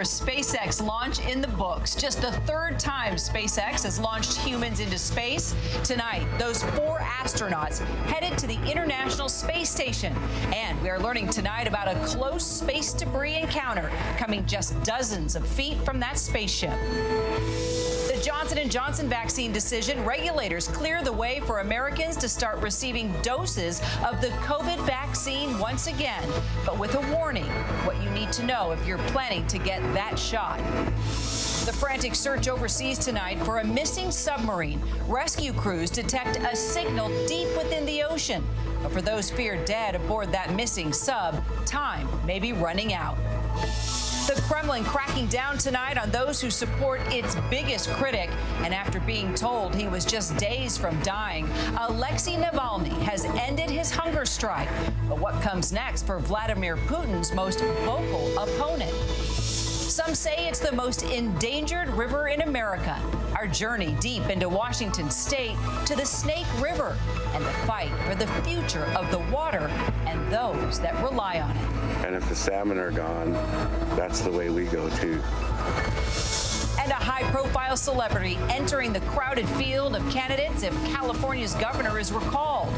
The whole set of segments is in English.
SpaceX launch in the books. Just the third time SpaceX has launched humans into space. Tonight, those 4 astronauts headed to the International Space Station. And we are learning tonight about a close space debris encounter coming just dozens of feet from that spaceship. The Johnson & Johnson vaccine decision, regulators clear the way for Americans to start receiving doses of the COVID vaccine once again, but with a warning, what you need to know if you're planning to get that shot. The frantic search overseas tonight for a missing submarine. Rescue crews detect a signal deep within the ocean. But for those feared dead aboard that missing sub, time may be running out. The Kremlin cracking down tonight on those who support its biggest critic. And after being told he was just days from dying, Alexei Navalny has ended his hunger strike. But what comes next for Vladimir Putin's most vocal opponent? Some say it's the most endangered river in America. Our journey deep into Washington state to the Snake River and the fight for the future of the water and those that rely on it. And if the salmon are gone, that's the way we go too. And a high-profile celebrity entering the crowded field of candidates if California's governor is recalled.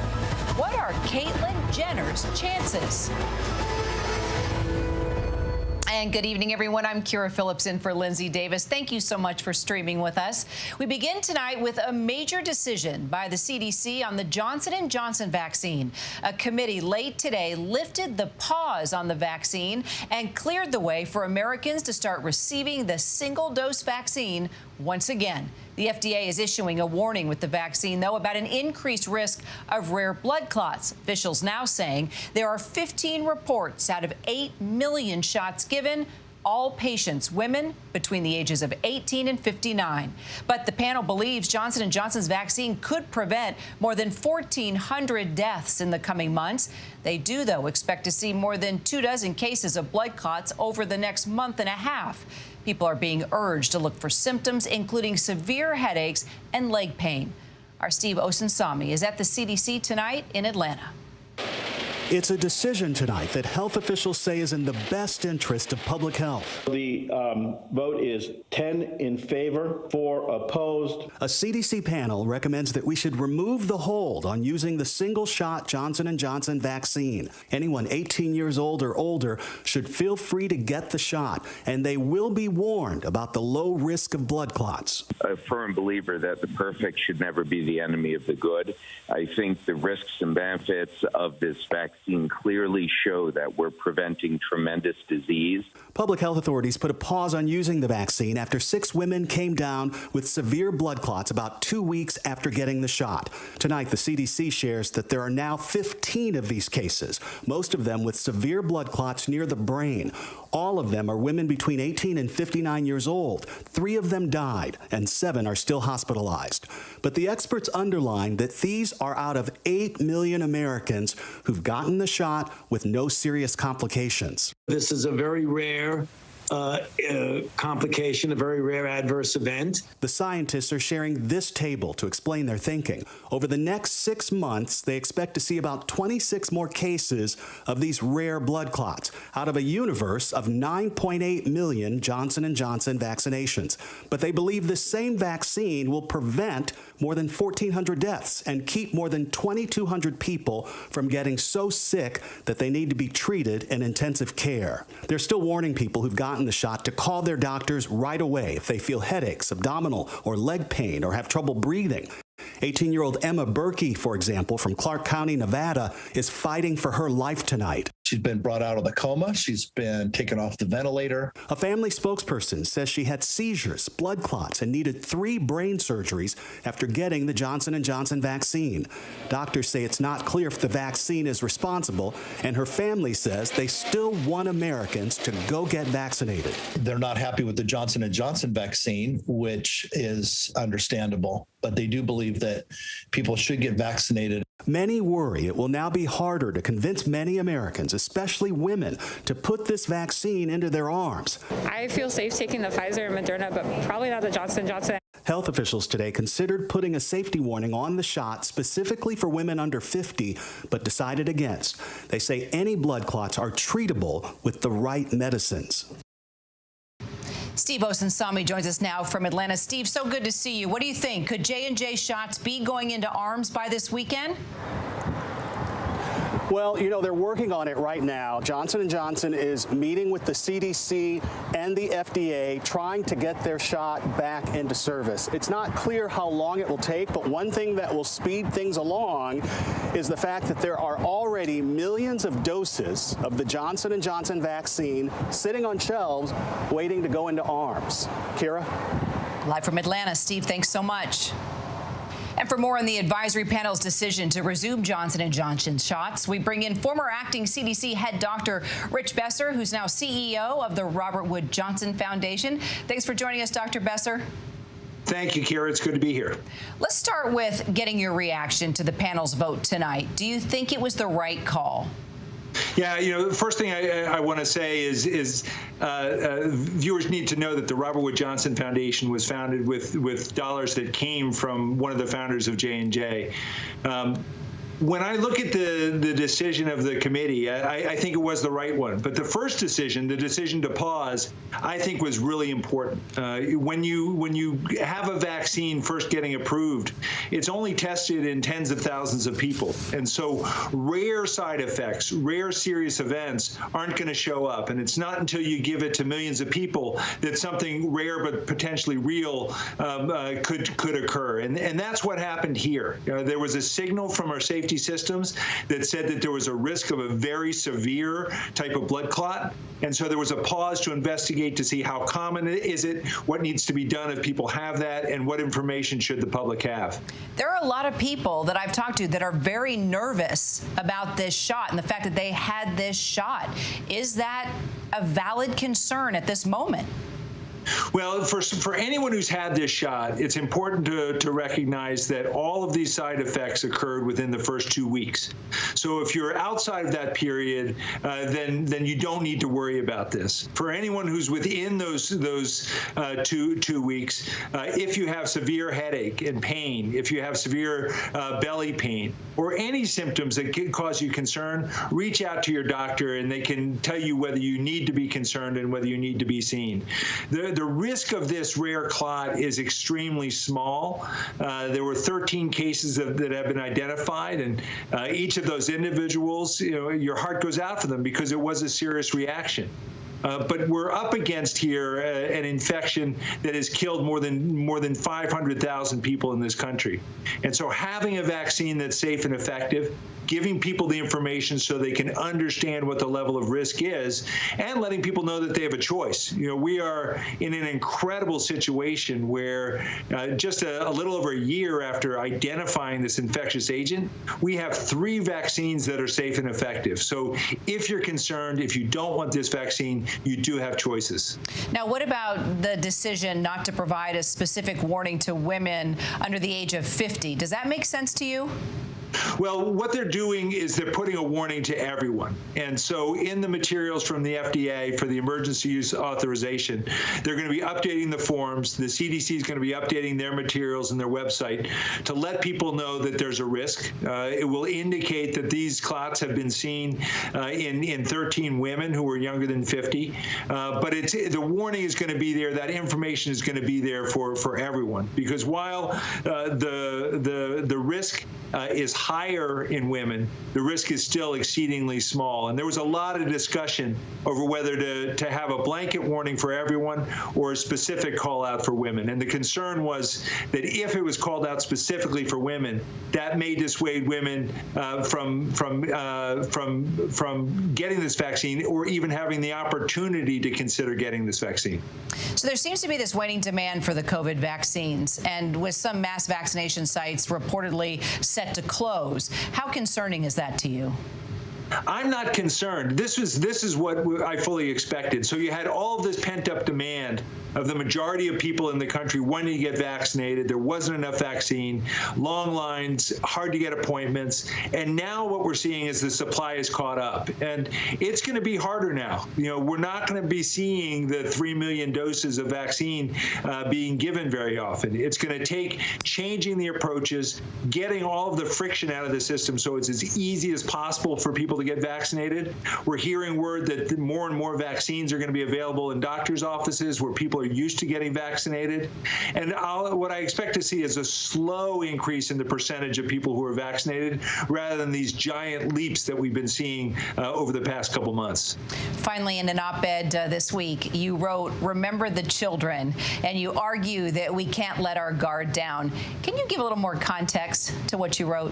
What are Caitlyn Jenner's chances? And good evening, everyone. I'm Kira Phillips in for Lindsay Davis. Thank you so much for streaming with us. We begin tonight with a major decision by the CDC on the Johnson & Johnson vaccine. A committee late today lifted the pause on the vaccine and cleared the way for Americans to start receiving the single-dose vaccine once again. The FDA is issuing a warning with the vaccine, though, about an increased risk of rare blood clots. Officials now saying there are 15 reports out of 8 million shots given, all patients women between the ages of 18 and 59. But the panel believes Johnson & Johnson's vaccine could prevent more than 1,400 deaths in the coming months. They do, though, expect to see more than 24 cases of blood clots over the next month and a half. People are being urged to look for symptoms, including severe headaches and leg pain. Our Steve Osunsami is at the CDC tonight in Atlanta. It's a decision tonight that health officials say is in the best interest of public health. The vote is 10 in favor, 4 opposed. A CDC panel recommends that we should remove the hold on using the single-shot Johnson & Johnson vaccine. Anyone 18 years old or older should feel free to get the shot, and they will be warned about the low risk of blood clots. A firm believer that the perfect should never be the enemy of the good. I think the risks and benefits of this vaccine clearly show that we're preventing tremendous disease. Public health authorities put a pause on using the vaccine after 6 women came down with severe blood clots about 2 weeks after getting the shot. Tonight, the CDC shares that there are now 15 of these cases, most of them with severe blood clots near the brain. All of them are women between 18 and 59 years old. 3 of them died, and 7 are still hospitalized. But the experts underline that these are out of 8 million Americans who've gotten the shot with no serious complications. This is a very rare complication, a very rare adverse event. The scientists are sharing this table to explain their thinking. Over the next 6 months, they expect to see about 26 more cases of these rare blood clots out of a universe of 9.8 million Johnson & Johnson vaccinations. But they believe this same vaccine will prevent more than 1,400 deaths and keep more than 2,200 people from getting so sick that they need to be treated in intensive care. They're still warning people who've gotten the shot to call their doctors right away if they feel headaches, abdominal or leg pain, or have trouble breathing. 18-year-old Emma Berkey, for example, from Clark County, Nevada, is fighting for her life tonight. She's been brought out of the coma. She's been taken off the ventilator. A family spokesperson says she had seizures, blood clots, and needed 3 brain surgeries after getting the Johnson & Johnson vaccine. Doctors say it's not clear if the vaccine is responsible, and her family says they still want Americans to go get vaccinated. They're not happy with the Johnson & Johnson vaccine, which is understandable, but they do believe that people should get vaccinated. Many worry it will now be harder to convince many Americans, especially women, to put this vaccine into their arms. I feel safe taking the Pfizer and Moderna, but probably not the Johnson & Johnson. Health officials today considered putting a safety warning on the shot specifically for women under 50, but decided against. They say any blood clots are treatable with the right medicines. Steve Osunsami joins us now from Atlanta. Steve, so good to see you. What do you think? Could J&J shots be going into arms by this weekend? Well, you know, they're working on it right now. Johnson & Johnson is meeting with the CDC and the FDA, trying to get their shot back into service. It's not clear how long it will take, but one thing that will speed things along is the fact that there are already millions of doses of the Johnson & Johnson vaccine sitting on shelves waiting to go into arms. Kira? Live from Atlanta. Steve, thanks so much. And for more on the advisory panel's decision to resume Johnson & Johnson shots, we bring in former acting CDC head Dr. Rich Besser, who's now CEO of the Robert Wood Johnson Foundation. Thanks for joining us, Dr. Besser. Thank you, Kira. It's good to be here. Let's start with getting your reaction to the panel's vote tonight. Do you think it was the right call? Yeah, you know, the first thing I want to say is viewers need to know that the Robert Wood Johnson Foundation was founded with dollars that came from one of the founders of J&J. When I look at the decision of the committee, I think it was the right one. But the first decision, the decision to pause, I think was really important. When you have a vaccine first getting approved, it's only tested in tens of thousands of people. And so rare side effects, rare serious events aren't going to show up. And it's not until you give it to millions of people that something rare but potentially real could occur. And that's what happened here. There was a signal from our safety systems that said that there was a risk of a very severe type of blood clot. And so there was a pause to investigate to see how common is it, what needs to be done if people have that, and what information should the public have. There are a lot of people that I've talked to that are very nervous about this shot and the fact that they had this shot. Is that a valid concern at this moment? Well, for anyone who's had this shot, it's important to recognize that all of these side effects occurred within the first 2 weeks. So if you're outside of that period, then you don't need to worry about this. For anyone who's within those two weeks, if you have severe headache and pain, if you have severe belly pain, or any symptoms that could cause you concern, reach out to your doctor and they can tell you whether you need to be concerned and whether you need to be seen. The risk of this rare clot is extremely small. There were 13 cases that have been identified, and each of those individuals, you know, your heart goes out for them because it was a serious reaction. But we're up against here an infection that has killed more than 500,000 people in this country. And so having a vaccine that's safe and effective, giving people the information so they can understand what the level of risk is, and letting people know that they have a choice. You know, we are in an incredible situation where just a little over a year after identifying this infectious agent, we have 3 vaccines that are safe and effective. So if you're concerned, if you don't want this vaccine, you do have choices. Now, what about the decision not to provide a specific warning to women under the age of 50? Does that make sense to you? Well, what they're doing is they're putting a warning to everyone. And so in the materials from the FDA for the emergency use authorization, they're going to be updating the forms. The CDC is going to be updating their materials and their website to let people know that there's a risk. It will indicate that these clots have been seen in 13 women who were younger than 50. But the warning is going to be there. That information is going to be there for everyone. Because while the risk is higher in women, the risk is still exceedingly small. And there was a lot of discussion over whether to have a blanket warning for everyone or a specific call out for women. And the concern was that if it was called out specifically for women, that may dissuade women from getting this vaccine or even having the opportunity to consider getting this vaccine. So there seems to be this waning demand for the COVID vaccines, and with some mass vaccination sites reportedly set to close. How concerning is that to you? I'm not concerned. This is what I fully expected. So you had all of this pent-up demand of the majority of people in the country wanting to get vaccinated. There wasn't enough vaccine, long lines, hard to get appointments. And now what we're seeing is the supply is caught up. And it's going to be harder now. You know, we're not going to be seeing the 3 million doses of vaccine being given very often. It's going to take changing the approaches, getting all of the friction out of the system so it's as easy as possible for people to get vaccinated. We're hearing word that more and more vaccines are going to be available in doctors' offices where people people are used to getting vaccinated. And what I expect to see is a slow increase in the percentage of people who are vaccinated rather than these giant leaps that we've been seeing over the past couple months. Finally, in an op-ed this week, you wrote, "Remember the children," and you argue that we can't let our guard down. Can you give a little more context to what you wrote?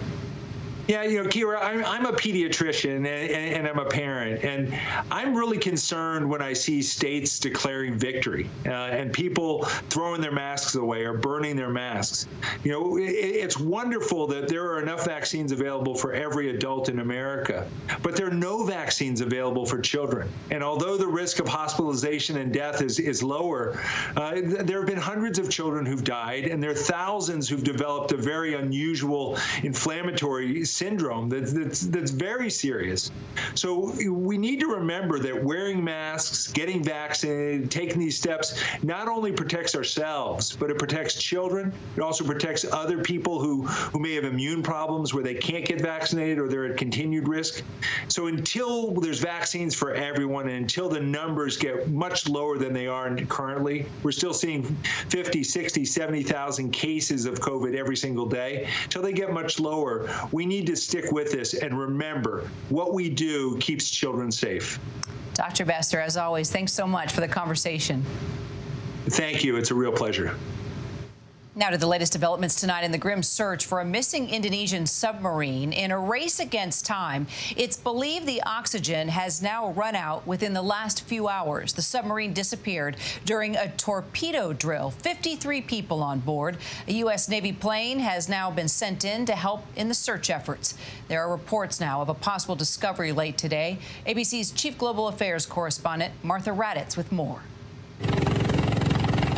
Yeah, Kira, I'm a pediatrician and I'm a parent, and I'm really concerned when I see states declaring victory and people throwing their masks away or burning their masks. It's wonderful that there are enough vaccines available for every adult in America, but there are no vaccines available for children. And although the risk of hospitalization and death is lower, there have been hundreds of children who've died, and there are thousands who've developed a very unusual inflammatory syndrome that's very serious. So we need to remember that wearing masks, getting vaccinated, taking these steps not only protects ourselves, but it protects children. It also protects other people who may have immune problems where they can't get vaccinated or they're at continued risk. So until there's vaccines for everyone and until the numbers get much lower than they are currently, we're still seeing 50, 60, 70,000 cases of COVID every single day. Until they get much lower, we need to stick with this and remember what we do keeps children safe. Dr. Bester, as always, thanks so much for the conversation. Thank you. It's a real pleasure. Now to the latest developments tonight in the grim search for a missing Indonesian submarine. In a race against time, it's believed the oxygen has now run out within the last few hours. The submarine disappeared during a torpedo drill. 53 people on board. A U.S. Navy plane has now been sent in to help in the search efforts. There are reports now of a possible discovery late today. ABC's Chief Global Affairs correspondent Martha Raddatz with more.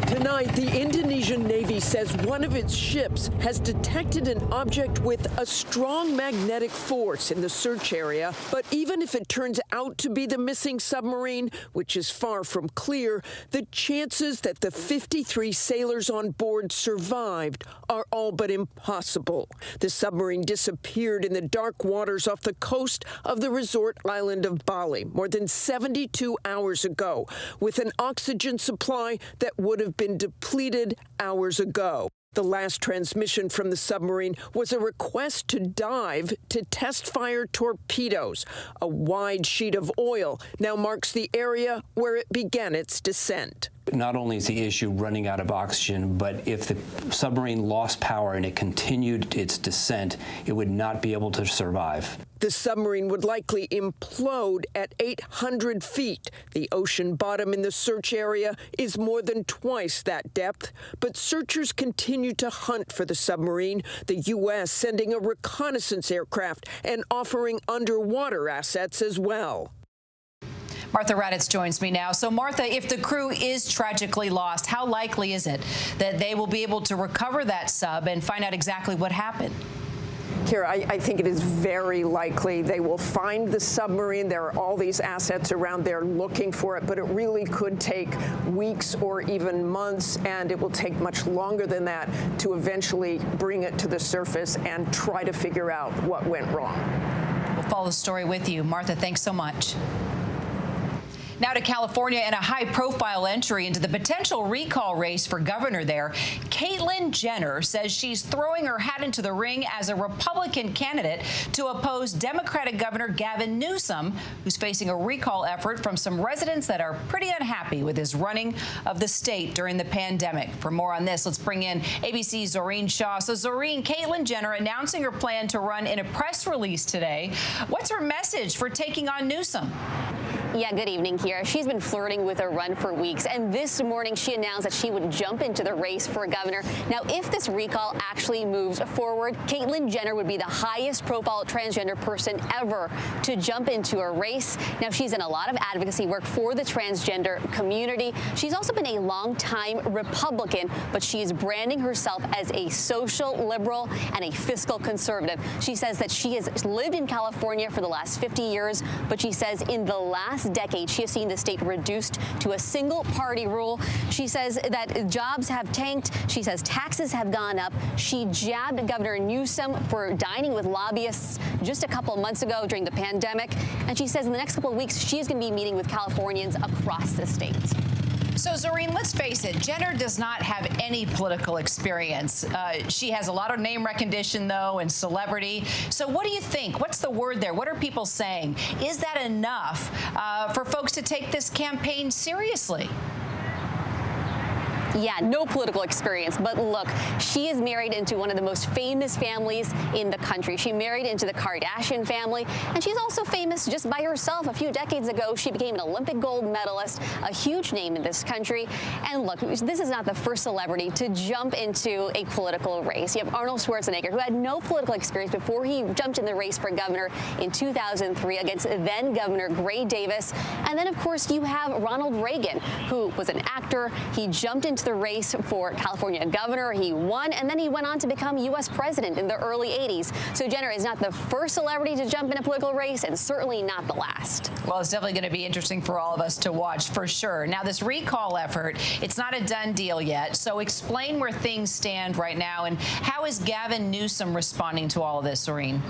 Tonight, the Indonesian Navy says one of its ships has detected an object with a strong magnetic force in the search area. But even if it turns out to be the missing submarine, which is far from clear, the chances that the 53 sailors on board survived are all but impossible. The submarine disappeared in the dark waters off the coast of the resort island of Bali more than 72 hours ago, with an oxygen supply that would have been depleted hours ago. The last transmission from the submarine was a request to dive to test fire torpedoes. A wide sheet of oil now marks the area where it began its descent. Not only is the issue running out of oxygen, but if the submarine lost power and it continued its descent, it would not be able to survive. The submarine would likely implode at 800 feet. The ocean bottom in the search area is more than twice that depth, but searchers continue to hunt for the submarine, the U.S. sending a reconnaissance aircraft and offering underwater assets as well. Martha Raddatz joins me now. So, Martha, if the crew is tragically lost, how likely is it that they will be able to recover that sub and find out exactly what happened? Kira, I think it is very likely they will find the submarine. There are all these assets around there looking for it, but it really could take weeks or even months, and it will take much longer than that to eventually bring it to the surface and try to figure out what went wrong. We'll follow the story with you. Martha, thanks so much. Now to California and a high-profile entry into the potential recall race for governor there. Caitlyn Jenner says she's throwing her hat into the ring as a Republican candidate to oppose Democratic Governor Gavin Newsom, who's facing a recall effort from some residents that are pretty unhappy with his running of the state during the pandemic. For more on this, let's bring in ABC's Zoreen Shaw. So, Zoreen, Caitlyn Jenner announcing her plan to run in a press release today. What's her message for taking on Newsom? Yeah, good evening, Kira. She's been flirting with a run for weeks, and this morning she announced that she would jump into the race for governor. Now, if this recall actually moves forward, Caitlyn Jenner would be the highest profile transgender person ever to jump into a race. Now, she's done a lot of advocacy work for the transgender community. She's also been a longtime Republican, but she is branding herself as a social liberal and a fiscal conservative. She says that she has lived in California for the last 50 years, but she says in the last decade, she has seen the state reduced to a single party rule. She says that jobs have tanked. She says taxes have gone up. She jabbed Governor Newsom for dining with lobbyists just a couple of months ago during the pandemic. And she says in the next couple of weeks, she is going to be meeting with Californians across the state. So, Zorine, let's face it, Jenner does not have any political experience. She has a lot of name recognition, though, and celebrity. So what do you think? What's the word there? What are people saying? Is that enough for folks to take this campaign seriously? Yeah, no political experience. But look, she is married into one of the most famous families in the country. She married into the Kardashian family, and she's also famous just by herself. A few decades ago, she became an Olympic gold medalist, a huge name in this country. And look, this is not the first celebrity to jump into a political race. You have Arnold Schwarzenegger, who had no political experience before he jumped in the race for governor in 2003 against then Governor Gray Davis. And then, of course, you have Ronald Reagan, who was an actor. He jumped into the race for California governor. He won, and then he went on to become U.S. president in the early 80s. So Jenner is not the first celebrity to jump in a political race, and certainly not the last. Well, it's definitely going to be interesting for all of us to watch, for sure. Now, this recall effort, it's not a done deal yet. So explain where things stand right now, and how is Gavin Newsom responding to all of this, Zorine?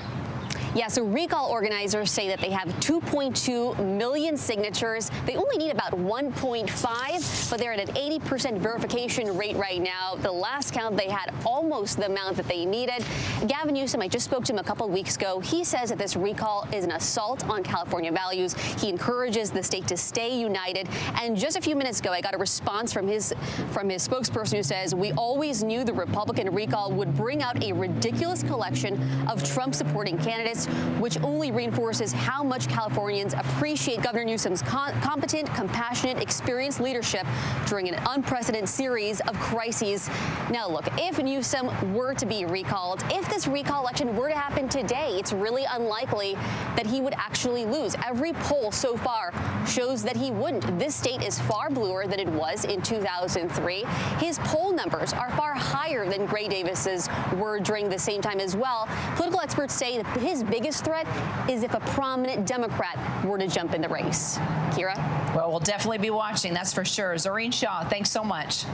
Yeah, so recall organizers say that they have 2.2 million signatures. They only need about 1.5, but they're at an 80% verification rate right now. The last count, they had almost the amount that they needed. Gavin Newsom, I just spoke to him a couple of weeks ago. He says that this recall is an assault on California values. He encourages the state to stay united. And just a few minutes ago, I got a response from his spokesperson who says, "We always knew the Republican recall would bring out a ridiculous collection of Trump-supporting candidates, which only reinforces how much Californians appreciate Governor Newsom's competent, compassionate, experienced leadership during an unprecedented series of crises." Now, look, if Newsom were to be recalled, if this recall election were to happen today, it's really unlikely that he would actually lose. Every poll so far shows that he wouldn't. This state is far bluer than it was in 2003. His poll numbers are far higher than Gray Davis's were during the same time as well. Political experts say that his biggest threat is if a prominent Democrat were to jump in the race. Kira? Well, we'll definitely be watching, that's for sure. Zorine Shaw, thanks so much.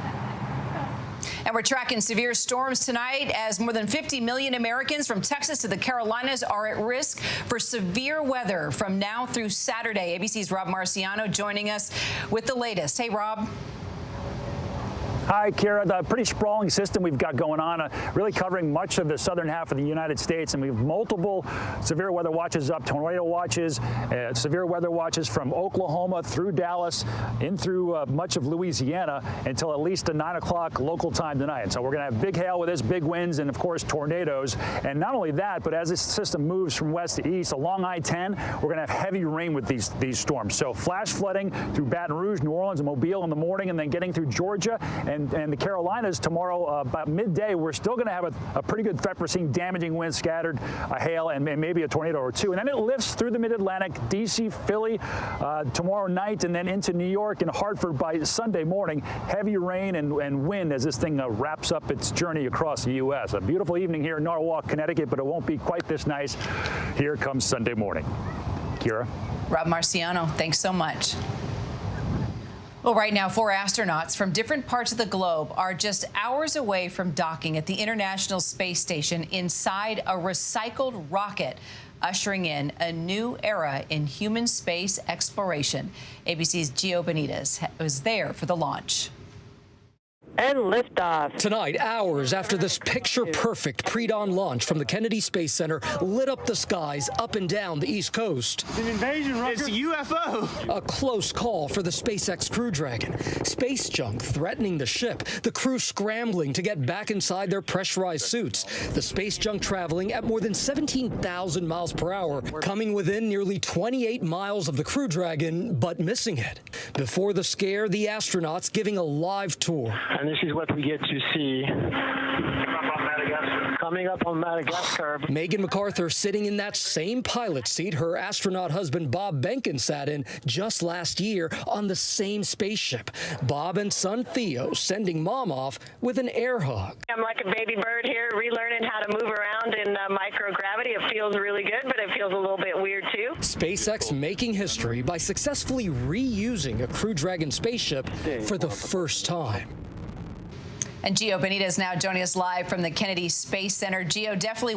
And we're tracking severe storms tonight as more than 50 million Americans from Texas to the Carolinas are at risk for severe weather from now through Saturday. ABC's Rob Marciano joining us with the latest. Hey, Rob. Hi, Kira. The pretty sprawling system we've got going on, really covering much of the southern half of the United States, and we have multiple severe weather watches up, tornado watches, severe weather watches from Oklahoma through Dallas, in through much of Louisiana until at least 9 o'clock local time tonight. So we're going to have big hail with this, big winds, and of course tornadoes. And not only that, but as this system moves from west to east along I-10, we're going to have heavy rain with these storms. So flash flooding through Baton Rouge, New Orleans, and Mobile in the morning, and then getting through Georgia and the Carolinas tomorrow about midday. We're still going to have a pretty good threat for seeing damaging winds, scattered hail, and maybe a tornado or two. And then it lifts through the mid-Atlantic, D.C., Philly tomorrow night, and then into New York and Hartford by Sunday morning. Heavy rain and wind as this thing wraps up its journey across the U.S. A beautiful evening here in Norwalk, Connecticut, but it won't be quite this nice. Here comes Sunday morning. Kira? Rob Marciano, thanks so much. Well, right now, 4 astronauts from different parts of the globe are just hours away from docking at the International Space Station inside a recycled rocket, ushering in a new era in human space exploration. ABC's Gio Benitez was there for the launch. And liftoff. Tonight, hours after this picture-perfect pre-dawn launch from the Kennedy Space Center lit up the skies up and down the East Coast. It's an invasion, Rucker. It's a UFO. A close call for the SpaceX Crew Dragon. Space junk threatening the ship, the crew scrambling to get back inside their pressurized suits. The space junk traveling at more than 17,000 miles per hour, coming within nearly 28 miles of the Crew Dragon, but missing it. Before the scare, the astronauts giving a live tour. And this is what we get to see coming up on Madagascar. Megan MacArthur sitting in that same pilot seat her astronaut husband Bob Behnken sat in just last year on the same spaceship. Bob and son Theo sending mom off with an air hug. I'm like a baby bird here, relearning how to move around in microgravity. It feels really good, but it feels a little bit weird too. SpaceX making history by successfully reusing a Crew Dragon spaceship for the first time. And Gio Benitez now joining us live from the Kennedy Space Center. Gio, definitely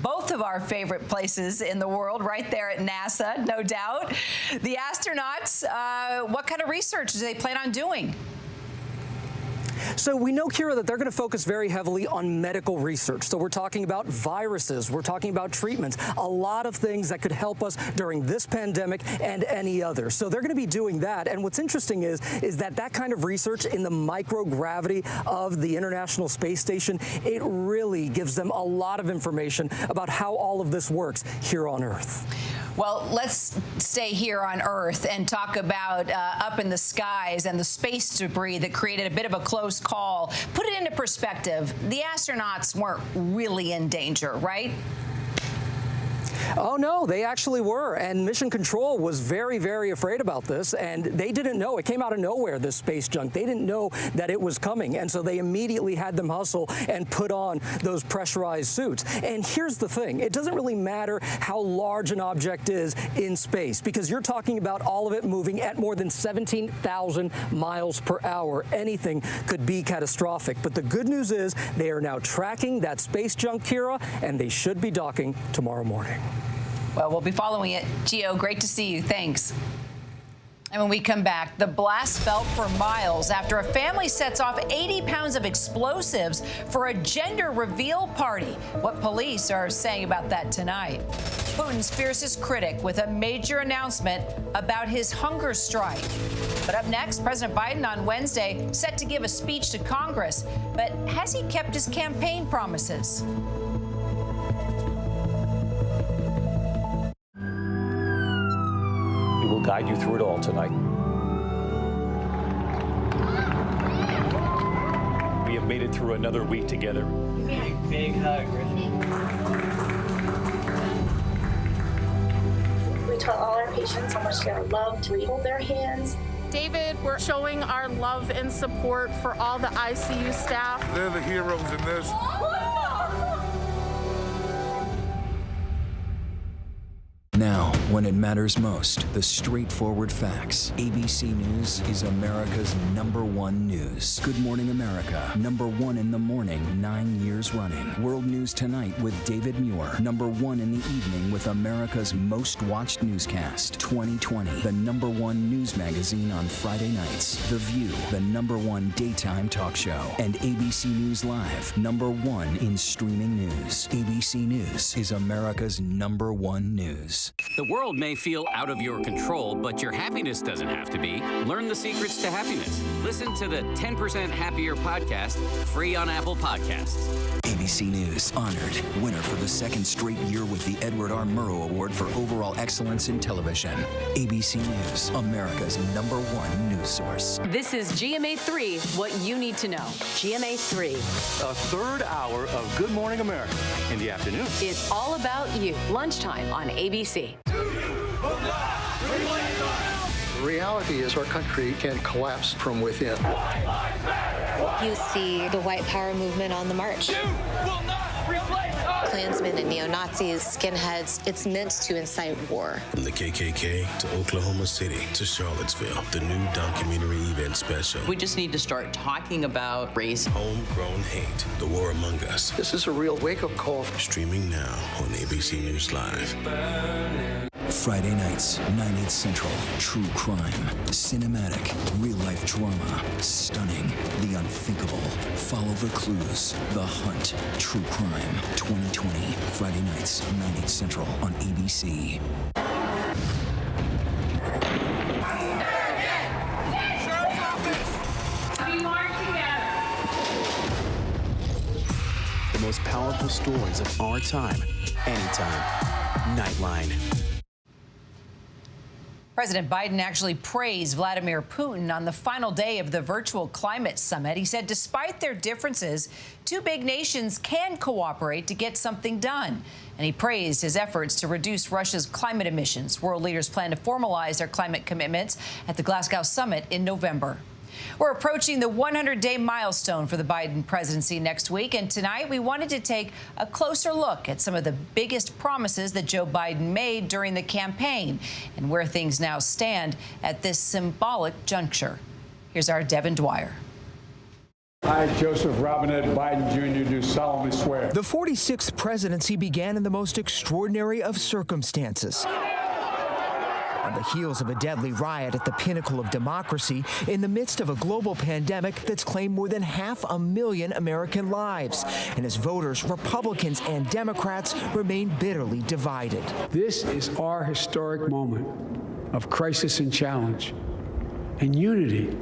both of our favorite places in the world, right there at NASA, no doubt. The astronauts, what kind of research do they plan on doing? So we know, Kira, that they're going to focus very heavily on medical research. So we're talking about viruses, we're talking about treatments, a lot of things that could help us during this pandemic and any other. So they're going to be doing that. And what's interesting is that kind of research in the microgravity of the International Space Station, it really gives them a lot of information about how all of this works here on Earth. Well, let's stay here on Earth and talk about up in the skies and the space debris that created a bit of a close call. Put it into perspective. The astronauts weren't really in danger, right? Oh, no, they actually were. And Mission Control was very, very afraid about this. And they didn't know. It came out of nowhere, this space junk. They didn't know that it was coming. And so they immediately had them hustle and put on those pressurized suits. And here's the thing. It doesn't really matter how large an object is in space, because you're talking about all of it moving at more than 17,000 miles per hour. Anything could be catastrophic. But the good news is they are now tracking that space junk, Kira, and they should be docking tomorrow morning. Well, we'll be following it. Gio, great to see you. Thanks. And when we come back, the blast felt for miles after a family sets off 80 pounds of explosives for a gender reveal party. What police are saying about that tonight. Putin's fiercest critic with a major announcement about his hunger strike. But up next, President Biden on Wednesday set to give a speech to Congress. But has he kept his campaign promises? We'll guide you through it all tonight. We have made it through another week together. Give me a big hug, Griffin. We tell all our patients how much they're loved. We hold their hands. David, we're showing our love and support for all the ICU staff. They're the heroes in this. Now, when it matters most, the straightforward facts. ABC News is America's #1 news. Good Morning America, #1 in the morning, 9 years running. World News Tonight with David Muir, #1 in the evening with America's most watched newscast. 2020, the #1 news magazine on Friday nights. The View, the #1 daytime talk show. And ABC News Live, #1 in streaming news. ABC News is America's #1 news. The world may feel out of your control, but your happiness doesn't have to be. Learn the secrets to happiness. Listen to the 10% Happier podcast, free on Apple Podcasts. ABC News honored winner for the second straight year with the Edward R. Murrow Award for Overall Excellence in Television. ABC News, America's #1 news source. This is GMA3, what you need to know. GMA3. A third hour of Good Morning America in the afternoon. It's all about you. Lunchtime on ABC. The reality is our country can collapse from within. You see the white power movement on the march. Klansmen and neo-Nazis, skinheads, it's meant to incite war. From the KKK to Oklahoma City to Charlottesville, the new documentary event special. We just need to start talking about race. Homegrown Hate, the war among us. This is a real wake-up call. Streaming now on ABC News Live. Friday nights, 9/8 Central. True crime, cinematic, real-life drama, stunning, the unthinkable. Follow the clues, The Hunt, True Crime, 2020. Friday nights, 9/8 Central on ABC. The most powerful stories of our time, anytime. Nightline. President Biden actually praised Vladimir Putin on the final day of the virtual climate summit. He said despite their differences, two big nations can cooperate to get something done. And he praised his efforts to reduce Russia's climate emissions. World leaders plan to formalize their climate commitments at the Glasgow summit in November. We're approaching the 100-day milestone for the Biden presidency next week, and tonight we wanted to take a closer look at some of the biggest promises that Joe Biden made during the campaign and where things now stand at this symbolic juncture. Here's our Devin Dwyer. I, Joseph Robinette Biden Jr., do solemnly swear. The 46th presidency began in the most extraordinary of circumstances. On the heels of a deadly riot at the pinnacle of democracy, in the midst of a global pandemic that's claimed more than 500,000 American lives. And as voters, Republicans and Democrats remain bitterly divided. This is our historic moment of crisis and challenge, and unity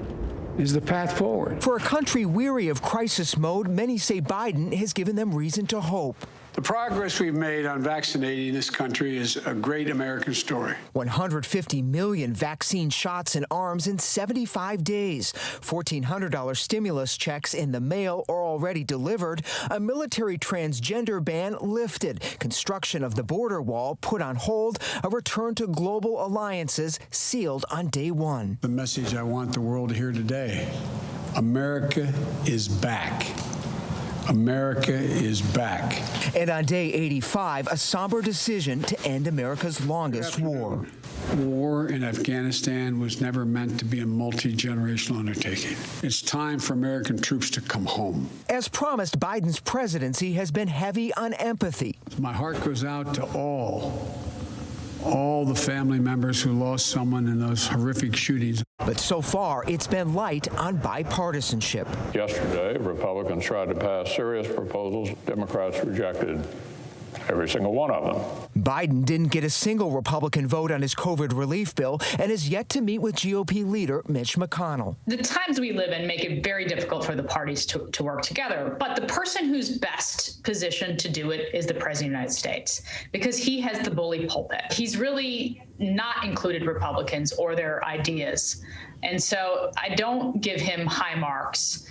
is the path forward. For a country weary of crisis mode, many say Biden has given them reason to hope. The progress we've made on vaccinating this country is a great American story. 150 million vaccine shots in arms in 75 days. $1,400 stimulus checks in the mail or already delivered. A military transgender ban lifted. Construction of the border wall put on hold. A return to global alliances sealed on day one. The message I want the world to hear today: America is back. America is back. And on day 85, a somber decision to end America's longest war. War in Afghanistan was never meant to be a multi-generational undertaking. It's time for American troops to come home. As promised, Biden's presidency has been heavy on empathy. My heart goes out to all the family members who lost someone in those horrific shootings. But so far, it's been light on bipartisanship. Yesterday, Republicans tried to pass serious proposals. Democrats rejected every single one of them. Biden didn't get a single Republican vote on his COVID relief bill and is yet to meet with GOP leader Mitch McConnell. The times we live in make it very difficult for the parties to work together. But the person who's best positioned to do it is the President of the United States, because he has the bully pulpit. He's really not included Republicans or their ideas. And so I don't give him high marks.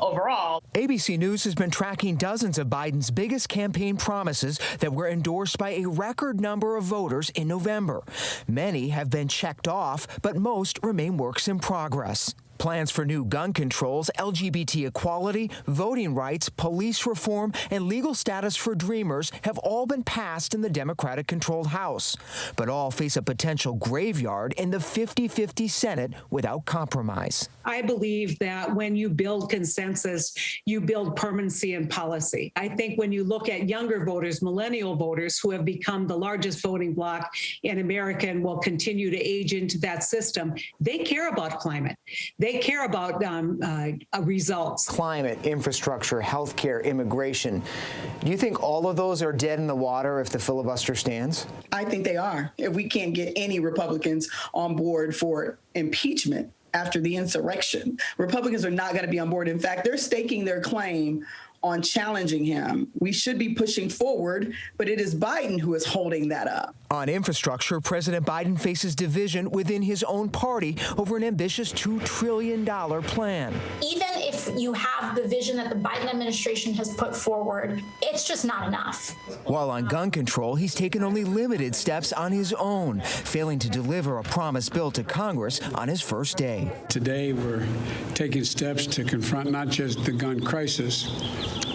Overall. ABC News has been tracking dozens of Biden's biggest campaign promises that were endorsed by a record number of voters in November. Many have been checked off, but most remain works in progress. Plans for new gun controls, LGBT equality, voting rights, police reform, and legal status for Dreamers have all been passed in the Democratic-controlled House. But all face a potential graveyard in the 50-50 Senate without compromise. I believe that when you build consensus, you build permanency in policy. I think when you look at younger voters, millennial voters, who have become the largest voting bloc in America and will continue to age into that system, they care about climate. They care about results. Climate, infrastructure, healthcare, immigration. Do you think all of those are dead in the water if the filibuster stands? I think they are. If we can't get any Republicans on board for impeachment after the insurrection, Republicans are not going to be on board. In fact, they're staking their claim on challenging him. We should be pushing forward, but it is Biden who is holding that up. On infrastructure, President Biden faces division within his own party over an ambitious $2 trillion plan. Even if you have the vision that the Biden administration has put forward, it's just not enough. While on gun control, he's taken only limited steps on his own, failing to deliver a promised bill to Congress on his first day. Today, we're taking steps to confront not just the gun crisis,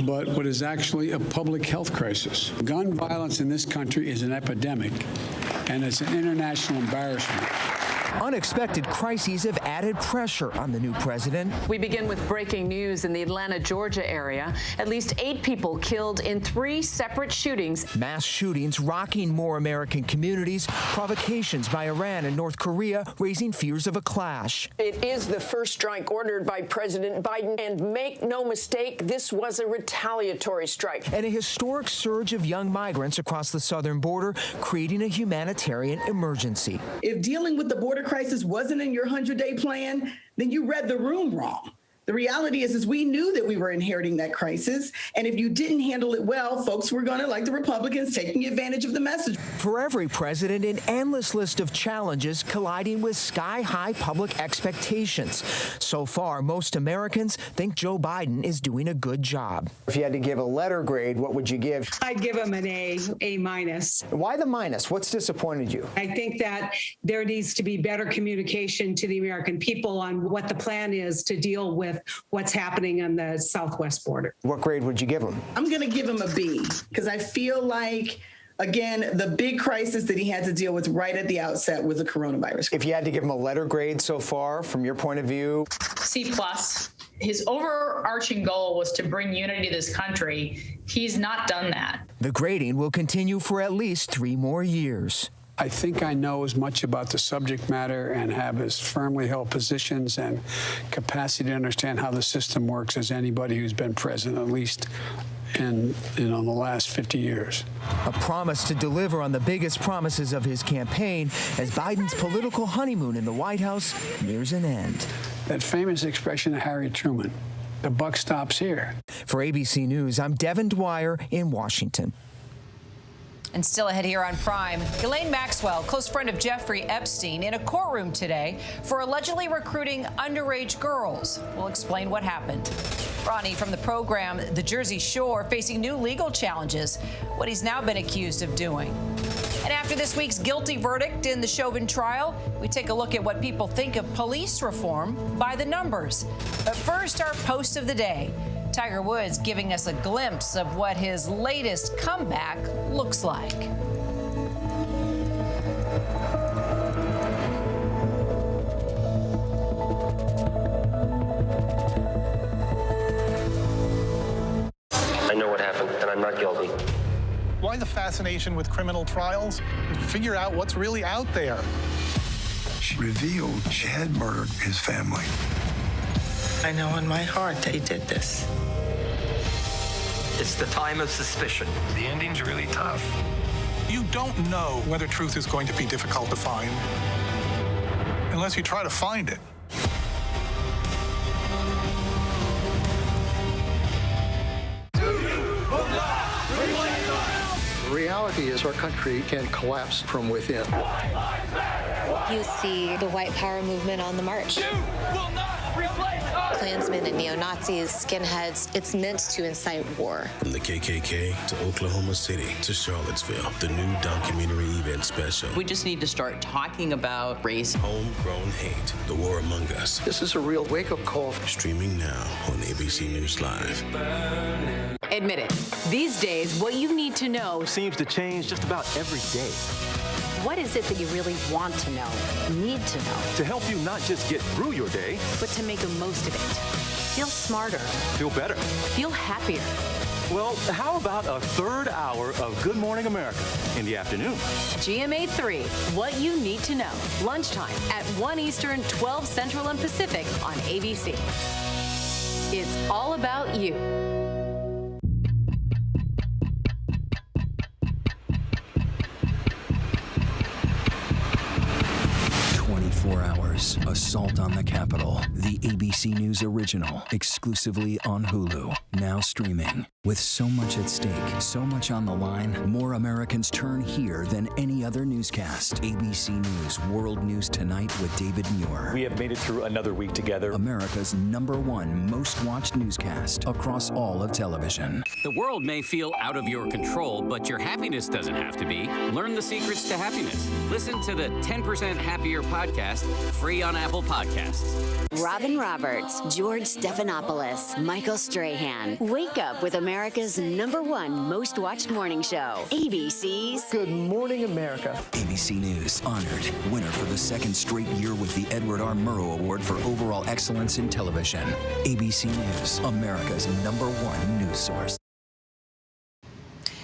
but what is actually a public health crisis. Gun violence in this country is an epidemic, and it's an international embarrassment. Unexpected crises have added pressure on the new president. We begin with breaking news in the Atlanta, Georgia area. At least 8 people killed in 3 separate shootings. Mass shootings rocking more American communities, provocations by Iran and North Korea raising fears of a clash. It is the first strike ordered by President Biden, and make no mistake, this was a retaliatory strike. And a historic surge of young migrants across the southern border, creating a humanitarian emergency. If dealing with the border crisis wasn't in your 100-day plan, then you read the room wrong. The reality is we knew that we were inheriting that crisis. And if you didn't handle it well, folks were going to, like the Republicans, taking advantage of the message. For every president, an endless list of challenges colliding with sky-high public expectations. So far, most Americans think Joe Biden is doing a good job. If you had to give a letter grade, what would you give? I'd give him an A minus. Why the minus? What's disappointed you? I think that there needs to be better communication to the American people on what the plan is to deal with what's happening on the southwest border. What grade would you give him? I'm going to give him a B, because I feel like, again, the big crisis that he had to deal with right at the outset was the coronavirus. If you had to give him a letter grade so far, from your point of view? C+. His overarching goal was to bring unity to this country. He's not done that. The grading will continue for at least 3 more years. I think I know as much about the subject matter and have as firmly held positions and capacity to understand how the system works as anybody who's been president, at least in the last 50 years. A promise to deliver on the biggest promises of his campaign as Biden's political honeymoon in the White House nears an end. That famous expression of Harry Truman, the buck stops here. For ABC News, I'm Devin Dwyer in Washington. And still ahead here on Prime, Ghislaine Maxwell, close friend of Jeffrey Epstein, in a courtroom today for allegedly recruiting underage girls. We'll explain what happened. Ronnie from the program The Jersey Shore facing new legal challenges, what he's now been accused of doing. And after this week's guilty verdict in the Chauvin trial, we take a look at what people think of police reform by the numbers. But first, our post of the day. Tiger Woods giving us a glimpse of what his latest comeback looks like. I know what happened, and I'm not guilty. Why the fascination with criminal trials? Figure out what's really out there. She revealed she had murdered his family. I know in my heart that he did this. It's the time of suspicion. The ending's really tough. You don't know whether truth is going to be difficult to find unless you try to find it. The reality is our country can collapse from within. You see the white power movement on the march. Klansmen and neo-Nazis, skinheads, it's meant to incite war. From the KKK to Oklahoma City to Charlottesville, the new documentary event special. We just need to start talking about race. Homegrown hate, the war among us. This is a real wake-up call. Streaming now on ABC News Live. Admit it. These days, what you need to know seems to change just about every day. What is it that you really want to know, need to know? To help you not just get through your day, but to make the most of it. Feel smarter. Feel better. Feel happier. Well, how about a third hour of Good Morning America in the afternoon? GMA 3, what you need to know. Lunchtime at 1 Eastern, 12 Central and Pacific on ABC. It's all about you. Assault on the Capitol, the ABC News original, exclusively on Hulu, now streaming. With so much at stake, so much on the line, more Americans turn here than any other newscast. ABC News World News Tonight with David Muir. We have made it through another week together. America's #1 most watched newscast across all of television. The world may feel out of your control, but your happiness doesn't have to be. Learn the secrets to happiness. Listen to the 10% Happier podcast, free on Apple Podcasts. Robin Roberts, George Stephanopoulos, Michael Strahan. Wake up with America's #1 most watched morning show. ABC's Good Morning America. ABC News honored winner for the second straight year with the Edward R. Murrow Award for Overall Excellence in Television. ABC News, America's #1 news source.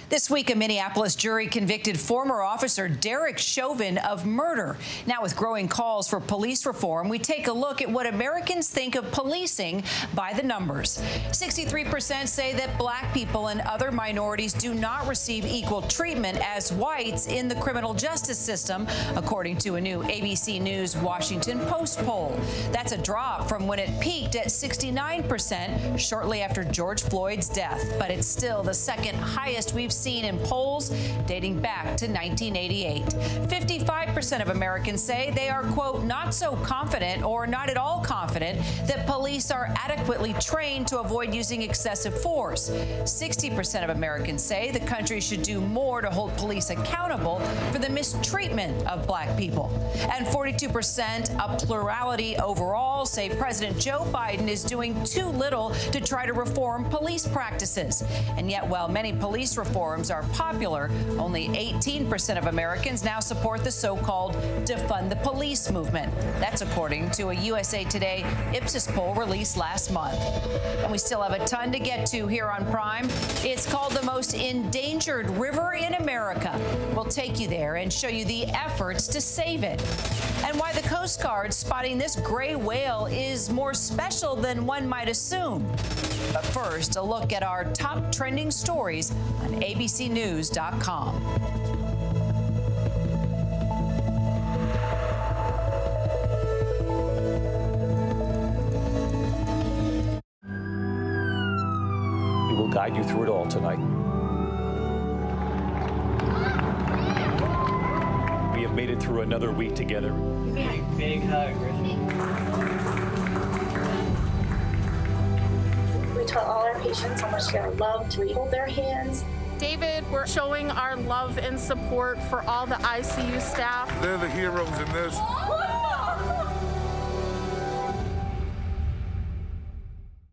This week, a Minneapolis jury convicted former officer Derek Chauvin of murder. Now, with growing calls for police reform, we take a look at what Americans think of policing by the numbers. 63% say that black people and other minorities do not receive equal treatment as whites in the criminal justice system, according to a new ABC News Washington Post poll. That's a drop from when it peaked at 69% shortly after George Floyd's death, but it's still the second highest we've seen in polls dating back to 1988. 55% of Americans say they are, quote, not so confident or not at all confident that police are adequately trained to avoid using excessive force. 60% of Americans say the country should do more to hold police accountable for the mistreatment of black people. And 42%, a plurality overall, say President Joe Biden is doing too little to try to reform police practices. And yet, while many police reforms platforms are popular, only 18% of Americans now support the so-called defund the police movement. That's according to a USA Today Ipsos poll released last month. And we still have a ton to get to here on Prime. It's called the most endangered river in America. We'll take you there and show you the efforts to save it, and why the Coast Guard spotting this gray whale is more special than one might assume. But first, a look at our top trending stories on abcnews.com. We will guide you through it all tonight. We have made it through another week together. Big hug, Griffin. We tell all our patients how much they're loved. We hold their hands. David, we're showing our love and support for all the ICU staff. They're the heroes in this.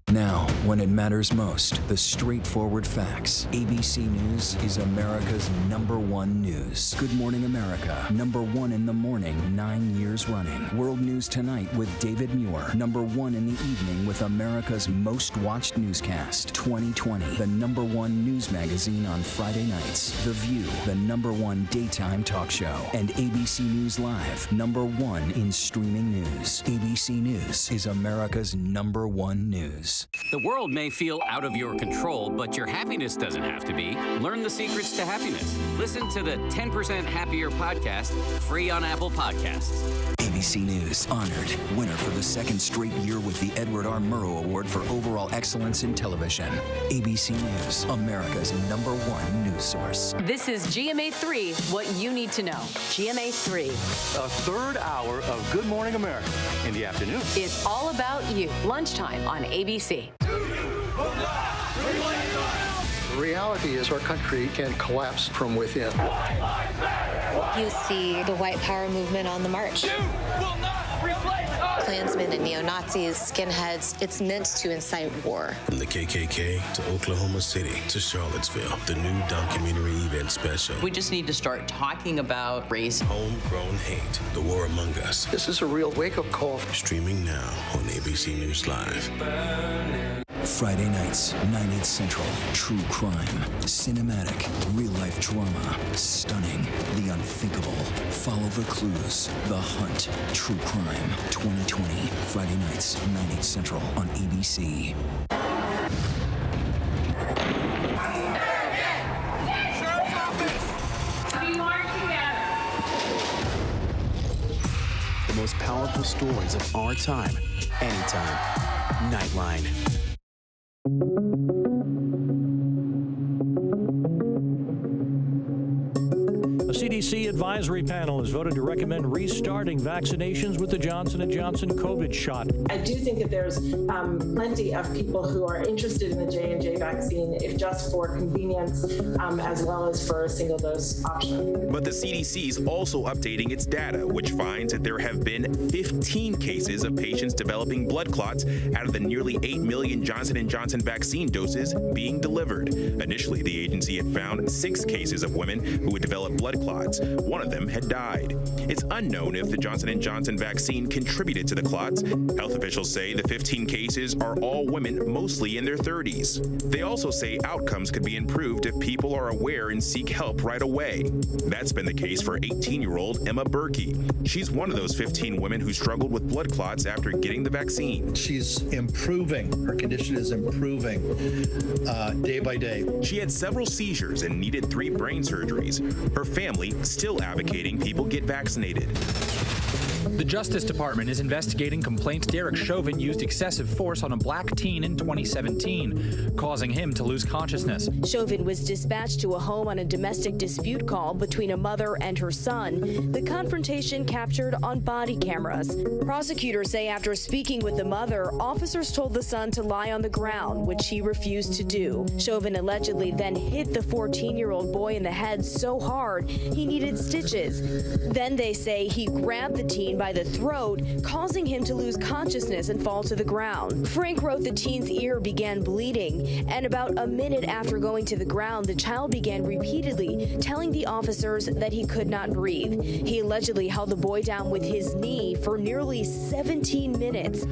Now, when it matters most, the straightforward facts. ABC News is America's #1 news. Good Morning America, #1 in the morning, 9 years running. World News Tonight with David Muir, #1 in the evening with America's most watched newscast. 2020, the #1 news magazine on Friday nights. The View, the #1 daytime talk show. And ABC News Live, #1 in streaming news. ABC News is America's #1 news. The world may feel out of your control, but your happiness doesn't have to be. Learn the secrets to happiness. Listen to the 10% Happier podcast, free on Apple Podcasts. ABC News honored winner for the second straight year with the Edward R. Murrow Award for Overall Excellence in Television. ABC News, America's #1 news source. This is GMA3, what you need to know. GMA3. A third hour of Good Morning America in the afternoon. It's all about you. Lunchtime on ABC. The reality is our country can collapse from within. You see the white power movement on the march. Klansmen and neo-Nazis, skinheads, it's meant to incite war. From the KKK to Oklahoma City to Charlottesville, the new documentary event special. We just need to start talking about race. Homegrown hate, the war among us. This is a real wake-up call. Streaming now on ABC News Live. Friday nights, 9/8 Central. True crime, cinematic, real-life drama, stunning, the unthinkable. Follow the clues, The Hunt, True Crime, 2020. Friday nights, 9/8 Central on ABC. The most powerful stories of our time, anytime. Nightline. A CDC advisory panel has voted to recommend restarting vaccinations with the Johnson & Johnson COVID shot. I do think that there's plenty of people who are interested in the J&J vaccine, if just for convenience, as well as for a single dose option. But the CDC is also updating its data, which finds that there have been 15 cases of patients developing blood clots out of the nearly 8 million Johnson & Johnson vaccine doses being delivered. Initially, the agency had found 6 cases of women who had developed blood clots. One of them had died. It's unknown if the Johnson & Johnson vaccine contributed to the clots. Health officials say the 15 cases are all women, mostly in their 30s. They also say outcomes could be improved if people are aware and seek help right away. That's been the case for 18-year-old Emma Berkey. She's one of those 15 women who struggled with blood clots after getting the vaccine. She's improving. Her condition is improving day by day. She had several seizures and needed 3 brain surgeries. Her family still advocating people get vaccinated. The Justice Department is investigating complaints Derek Chauvin used excessive force on a black teen in 2017, causing him to lose consciousness. Chauvin was dispatched to a home on a domestic dispute call between a mother and her son. The confrontation captured on body cameras. Prosecutors say after speaking with the mother, officers told the son to lie on the ground, which he refused to do. Chauvin allegedly then hit the 14-year-old boy in the head so hard he needed stitches. Then they say he grabbed the teen Ghislaine by the throat, causing him to lose consciousness and fall to the ground. Frank wrote the teen's ear began bleeding, and about a minute after going to the ground, the child began repeatedly telling the officers that he could not breathe. He allegedly held the boy down with his knee for nearly 17 minutes.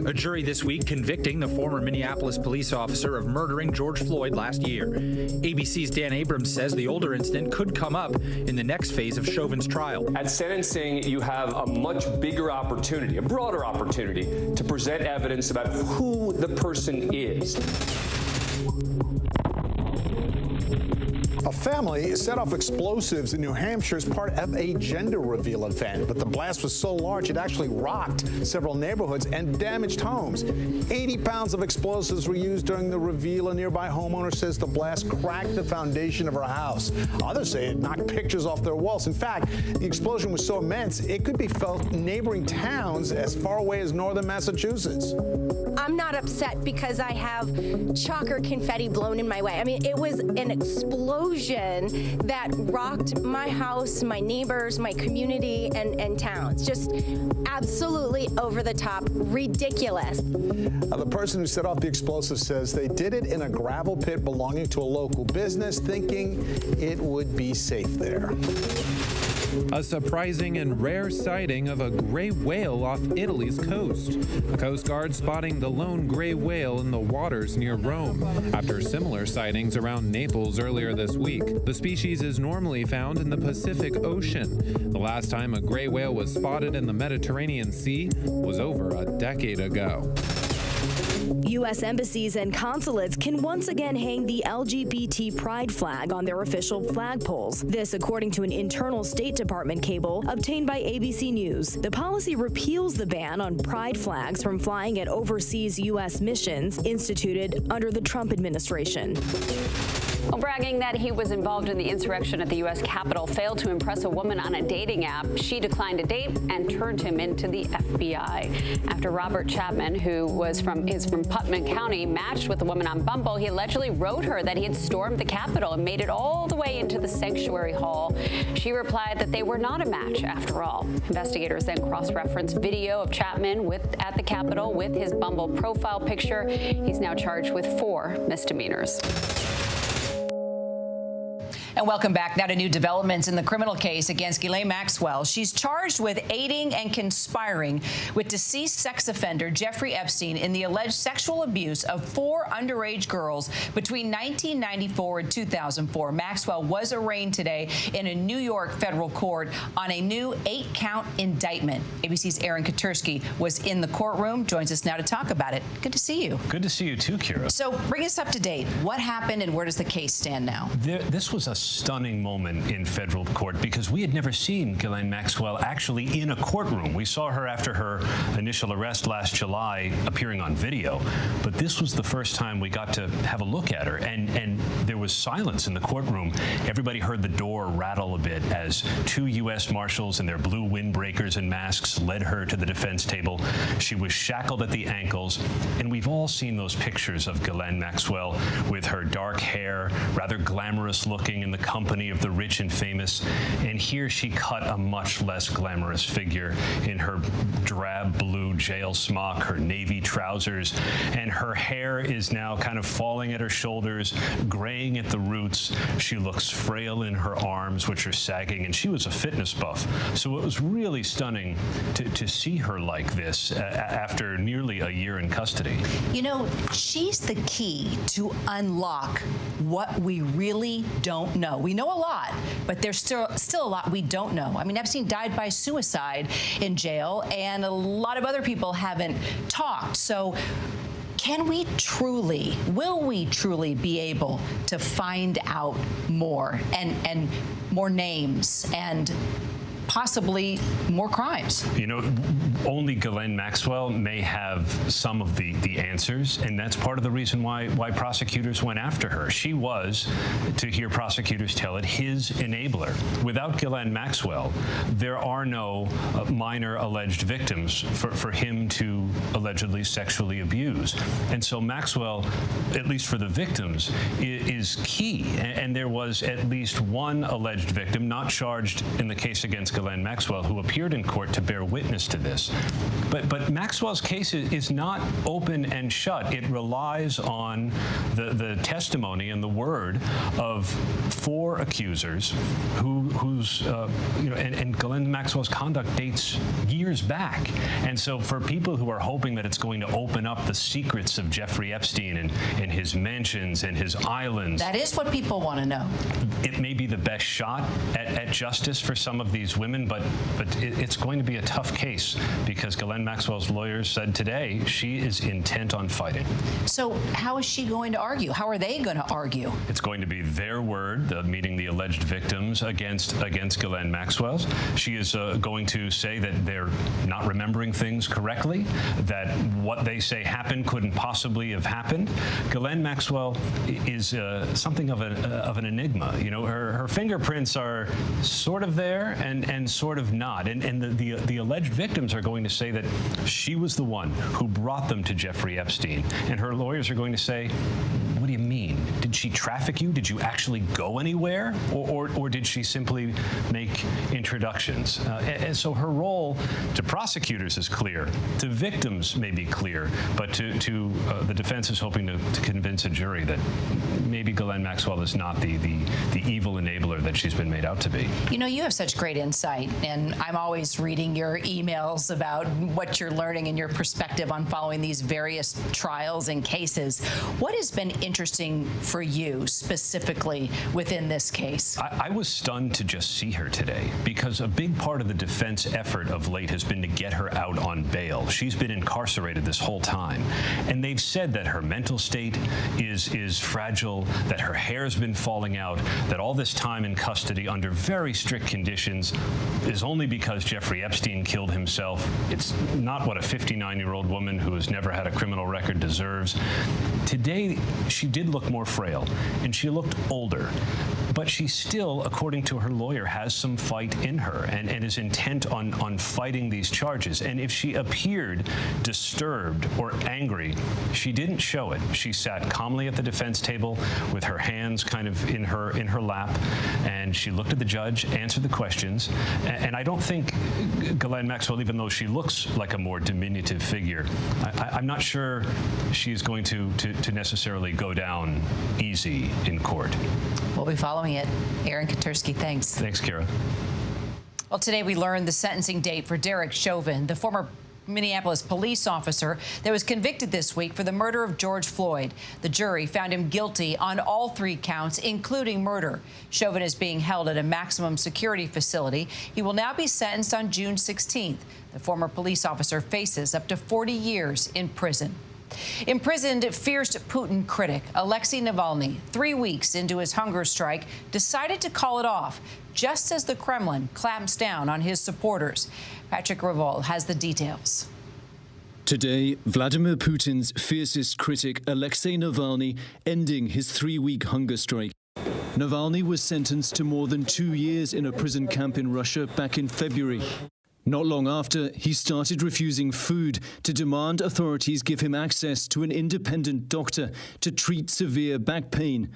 A jury this week convicting the former Minneapolis police officer of murdering George Floyd last year. ABC's Dan Abrams says the older incident could come up in the next phase of Chauvin's trial. At sentencing, you have a much bigger opportunity, a broader opportunity, to present evidence about who the person is. A family set off explosives in New Hampshire as part of a gender reveal event, but the blast was so large it actually rocked several neighborhoods and damaged homes. 80 pounds of explosives were used during the reveal. A nearby homeowner says the blast cracked the foundation of her house. Others say it knocked pictures off their walls. In fact, the explosion was so immense it could be felt in neighboring towns as far away as northern Massachusetts. I'm not upset because I have chalk or confetti blown in my way. I mean, it was an explosion that rocked my house, my neighbors, my community, and towns. Just absolutely over the top, ridiculous. The person who set off the explosive says they did it in a gravel pit belonging to a local business, thinking it would be safe there. A surprising and rare sighting of a gray whale off Italy's coast. The Coast Guard spotting the lone gray whale in the waters near Rome after similar sightings around Naples earlier this week. The species is normally found in the Pacific Ocean. The last time a gray whale was spotted in the Mediterranean Sea was over a decade ago. U.S. embassies and consulates can once again hang the LGBT pride flag on their official flagpoles. This, according to an internal State Department cable obtained by ABC News. The policy repeals the ban on pride flags from flying at overseas U.S. missions instituted under the Trump administration. Well, bragging that he was involved in the insurrection at the U.S. Capitol failed to impress a woman on a dating app. She declined a date and turned him into the FBI. After Robert Chapman, who is from Putnam County, matched with a woman on Bumble, he allegedly wrote her that he had stormed the Capitol and made it all the way into the sanctuary hall. She replied that they were not a match after all. Investigators then cross-referenced video of Chapman at the Capitol with his Bumble profile picture. He's now charged with 4 misdemeanors. And welcome back. Now to new developments in the criminal case against Ghislaine Maxwell. She's charged with aiding and conspiring with deceased sex offender Jeffrey Epstein in the alleged sexual abuse of 4 underage girls between 1994 and 2004. Maxwell was arraigned today in a New York federal court on a new 8-count indictment. ABC's Aaron Katursky was in the courtroom, joins us now to talk about it. Good to see you. Good to see you too, Kira. So bring us up to date. What happened and where does the case stand now? This was a stunning moment in federal court because we had never seen Ghislaine Maxwell actually in a courtroom. We saw her after her initial arrest last July appearing on video, but this was the first time we got to have a look at her, and there was silence in the courtroom. Everybody heard the door rattle a bit as 2 U.S. Marshals in their blue windbreakers and masks led her to the defense table. She was shackled at the ankles, and we've all seen those pictures of Ghislaine Maxwell with her dark hair, rather glamorous looking in the company of the rich and famous, and here she cut a much less glamorous figure in her drab blue jail smock, her navy trousers, and her hair is now kind of falling at her shoulders, graying at the roots. She looks frail in her arms, which are sagging, and she was a fitness buff. So it was really stunning to see her like this after nearly a year in custody. You know, she's the key to unlock what we really don't know. We know a lot, but there's still a lot we don't know. I mean, Epstein died by suicide in jail, and a lot of other people haven't talked. So will we truly be able to find out more and more names and possibly more crimes? You know, only Ghislaine Maxwell may have some of the answers, and that's part of the reason why prosecutors went after her. She was, to hear prosecutors tell it, his enabler. Without Ghislaine Maxwell, there are no minor alleged victims for him to allegedly sexually abuse. And so Maxwell, at least for the victims, is key. And there was at least one alleged victim not charged in the case against Ghislaine Ghislaine Maxwell, who appeared in court to bear witness to this. But Maxwell's case is not open and shut. It relies on the testimony and the word of 4 accusers and Ghislaine Maxwell's conduct dates years back. And so for people who are hoping that it's going to open up the secrets of Jeffrey Epstein and his mansions and his islands. That is what people want to know. It may be the best shot at justice for some of these women, but it's going to be a tough case because Ghislaine Maxwell's lawyers said today she is intent on fighting. So how is she going to argue? How are they going to argue? It's going to be their word, meeting the alleged victims against Ghislaine Maxwell's. She is going to say that they're not remembering things correctly, that what they say happened couldn't possibly have happened. Ghislaine Maxwell is something of an enigma. You know, her fingerprints are sort of there and sort of not. And the alleged victims are going to say that she was the one who brought them to Jeffrey Epstein. And her lawyers are going to say, what do you mean? Did she traffic you? Did you actually go anywhere? Or did she simply make introductions? And so her role to prosecutors is clear. To victims may be clear. But to the defense is hoping to convince a jury that maybe Ghislaine Maxwell is not the evil enabler that she's been made out to be. You know, you have such great insight, and I'm always reading your emails about what you're learning and your perspective on following these various trials and cases. What has been interesting for you specifically within this case? I was stunned to just see her today because a big part of the defense effort of late has been to get her out on bail. She's been incarcerated this whole time, and they've said that her mental state is fragile, that her hair's been falling out, that all this time in custody under very strict conditions is only because Jeffrey Epstein killed himself. It's not what a 59-year-old woman who has never had a criminal record deserves. Today, she did look more frail, and she looked older, but she still, according to her lawyer, has some fight in her and is intent on fighting these charges. And if she appeared disturbed or angry, she didn't show it. She sat calmly at the defense table with her hands kind of in her lap, and she looked at the judge, answered the questions. And I don't think Ghislaine Maxwell, even though she looks like a more diminutive figure, I'm not sure she's going to necessarily go down easy in court. We'll be following it. Aaron Katursky, thanks. Thanks, Kara. Well, today we learned the sentencing date for Derek Chauvin, the former Minneapolis police officer that was convicted this week for the murder of George Floyd. The jury found him guilty on all 3 counts, including murder. Chauvin is being held at a maximum security facility. He will now be sentenced on June 16th. The former police officer faces up to 40 years in prison. Imprisoned fierce Putin critic Alexei Navalny, 3 weeks into his hunger strike, decided to call it off, just as the Kremlin clamps down on his supporters. Patrick Revol has the details. Today, Vladimir Putin's fiercest critic Alexei Navalny ending his 3-week hunger strike. Navalny was sentenced to more than 2 years in a prison camp in Russia back in February. Not long after, he started refusing food to demand authorities give him access to an independent doctor to treat severe back pain.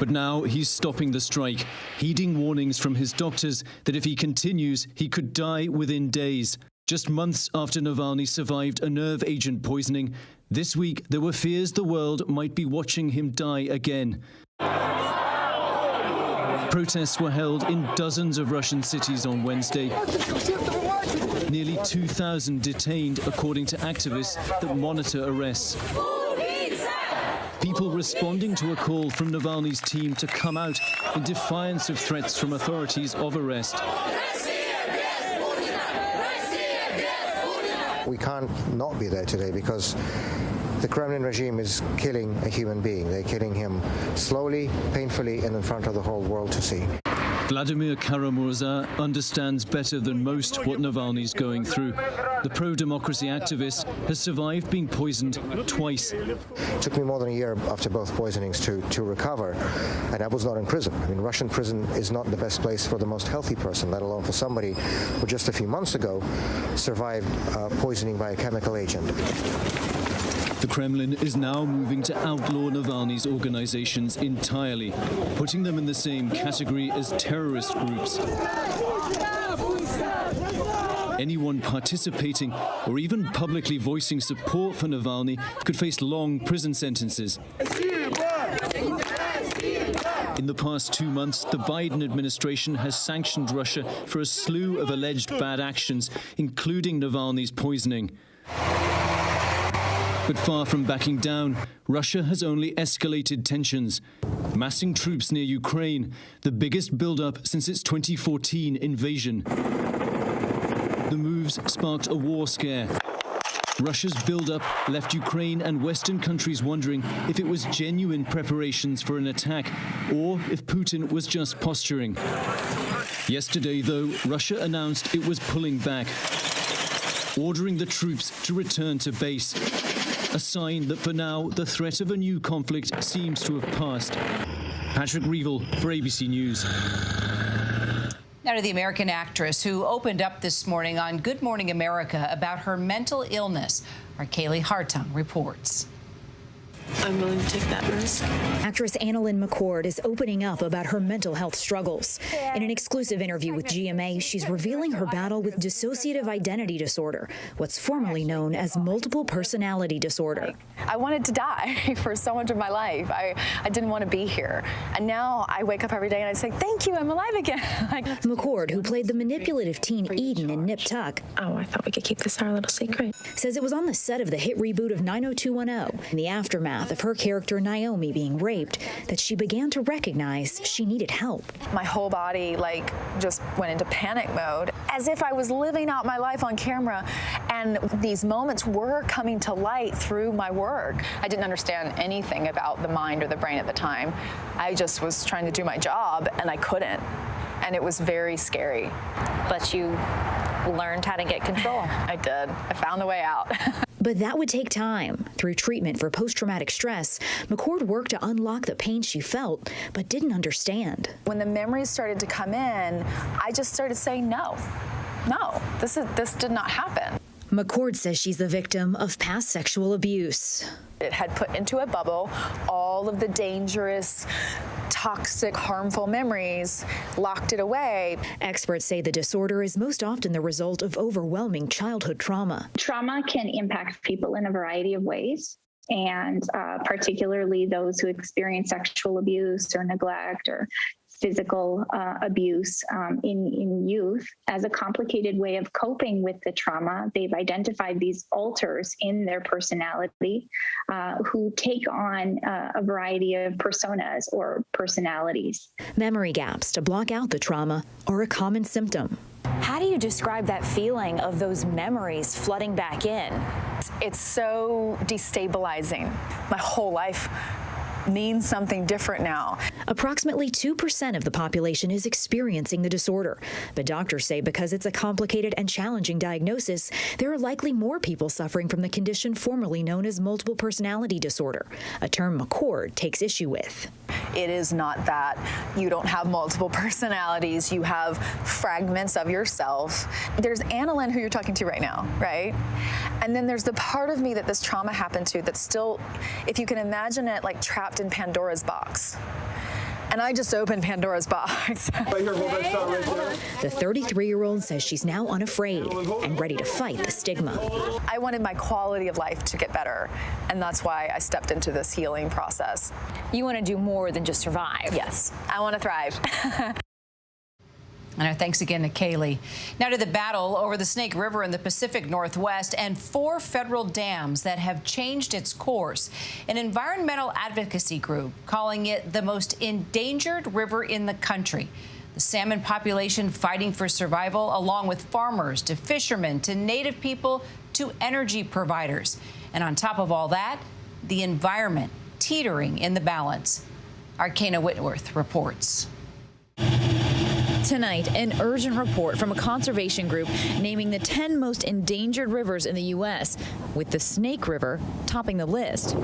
But now he's stopping the strike, heeding warnings from his doctors that if he continues, he could die within days. Just months after Navalny survived a nerve agent poisoning, this week there were fears the world might be watching him die again. Protests were held in dozens of Russian cities on Wednesday. Nearly 2,000 detained, according to activists that monitor arrests. People responding to a call from Navalny's team to come out in defiance of threats from authorities of arrest. We can't not be there today because the Kremlin regime is killing a human being. They're killing him slowly, painfully, and in front of the whole world to see. Vladimir Karamurza understands better than most what Navalny's going through. The pro-democracy activist has survived being poisoned twice. It took me more than a year after both poisonings to recover, and I was not in prison. I mean, Russian prison is not the best place for the most healthy person, let alone for somebody who just a few months ago survived poisoning by a chemical agent. The Kremlin is now moving to outlaw Navalny's organizations entirely, putting them in the same category as terrorist groups. Anyone participating or even publicly voicing support for Navalny could face long prison sentences. In the past 2 months, the Biden administration has sanctioned Russia for a slew of alleged bad actions, including Navalny's poisoning. But far from backing down, Russia has only escalated tensions, massing troops near Ukraine, the biggest buildup since its 2014 invasion. The moves sparked a war scare. Russia's buildup left Ukraine and Western countries wondering if it was genuine preparations for an attack or if Putin was just posturing. Yesterday, though, Russia announced it was pulling back, ordering the troops to return to base. A sign that for now, the threat of a new conflict seems to have passed. Patrick Reevell for ABC News. Now to the American actress who opened up this morning on Good Morning America about her mental illness. Our Kaylee Hartung reports. I'm willing to take that risk. Actress Annalynne McCord is opening up about her mental health struggles. In an exclusive interview with GMA, she's revealing her battle with dissociative identity disorder, what's formerly known as multiple personality disorder. I wanted to die for so much of my life. I didn't want to be here. And now I wake up every day and I say, thank you, I'm alive again. McCord, who played the manipulative teen Eden in Nip Tuck. Oh, I thought we could keep this our little secret. Says it was on the set of the hit reboot of 90210, in the aftermath of her character Naomi being raped, that she began to recognize she needed help. My whole body just went into panic mode, as if I was living out my life on camera, and these moments were coming to light through my work. I didn't understand anything about the mind or the brain at the time. I just was trying to do my job and I couldn't, and it was very scary. But you learned how to get control. I did. I found the way out. But that would take time. Through treatment for post-traumatic stress, McCord worked to unlock the pain she felt, but didn't understand. When the memories started to come in, I just started saying, no, this did not happen. McCord says she's the victim of past sexual abuse. It had put into a bubble all of the dangerous, toxic, harmful memories, locked it away. Experts say the disorder is most often the result of overwhelming childhood trauma. Trauma can impact people in a variety of ways, and particularly those who experience sexual abuse or neglect or physical abuse in youth. As a complicated way of coping with the trauma, they've identified these alters in their personality who take on a variety of personas or personalities. Memory gaps to block out the trauma are a common symptom. How do you describe that feeling of those memories flooding back in? It's so destabilizing. My whole life means something different now. Approximately 2% of the population is experiencing the disorder, but doctors say because it's a complicated and challenging diagnosis, there are likely more people suffering from the condition formerly known as multiple personality disorder, a term McCord takes issue with. It is not that you don't have multiple personalities, you have fragments of yourself. There's Annalynne, who you're talking to right now, right? And then there's the part of me that this trauma happened to that's still, if you can imagine it, trapped in Pandora's box. And I just opened Pandora's box. The 33-year-old says she's now unafraid and ready to fight the stigma. I wanted my quality of life to get better, and that's why I stepped into this healing process. You want to do more than just survive. Yes, I want to thrive. And our thanks again to Kaylee. Now to the battle over the Snake River in the Pacific Northwest and 4 federal dams that have changed its course. An environmental advocacy group calling it the most endangered river in the country. The salmon population fighting for survival, along with farmers to fishermen to native people to energy providers. And on top of all that, the environment teetering in the balance. Our Kana Whitworth reports. Tonight, an urgent report from a conservation group naming the 10 most endangered rivers in the U.S., with the Snake River topping the list.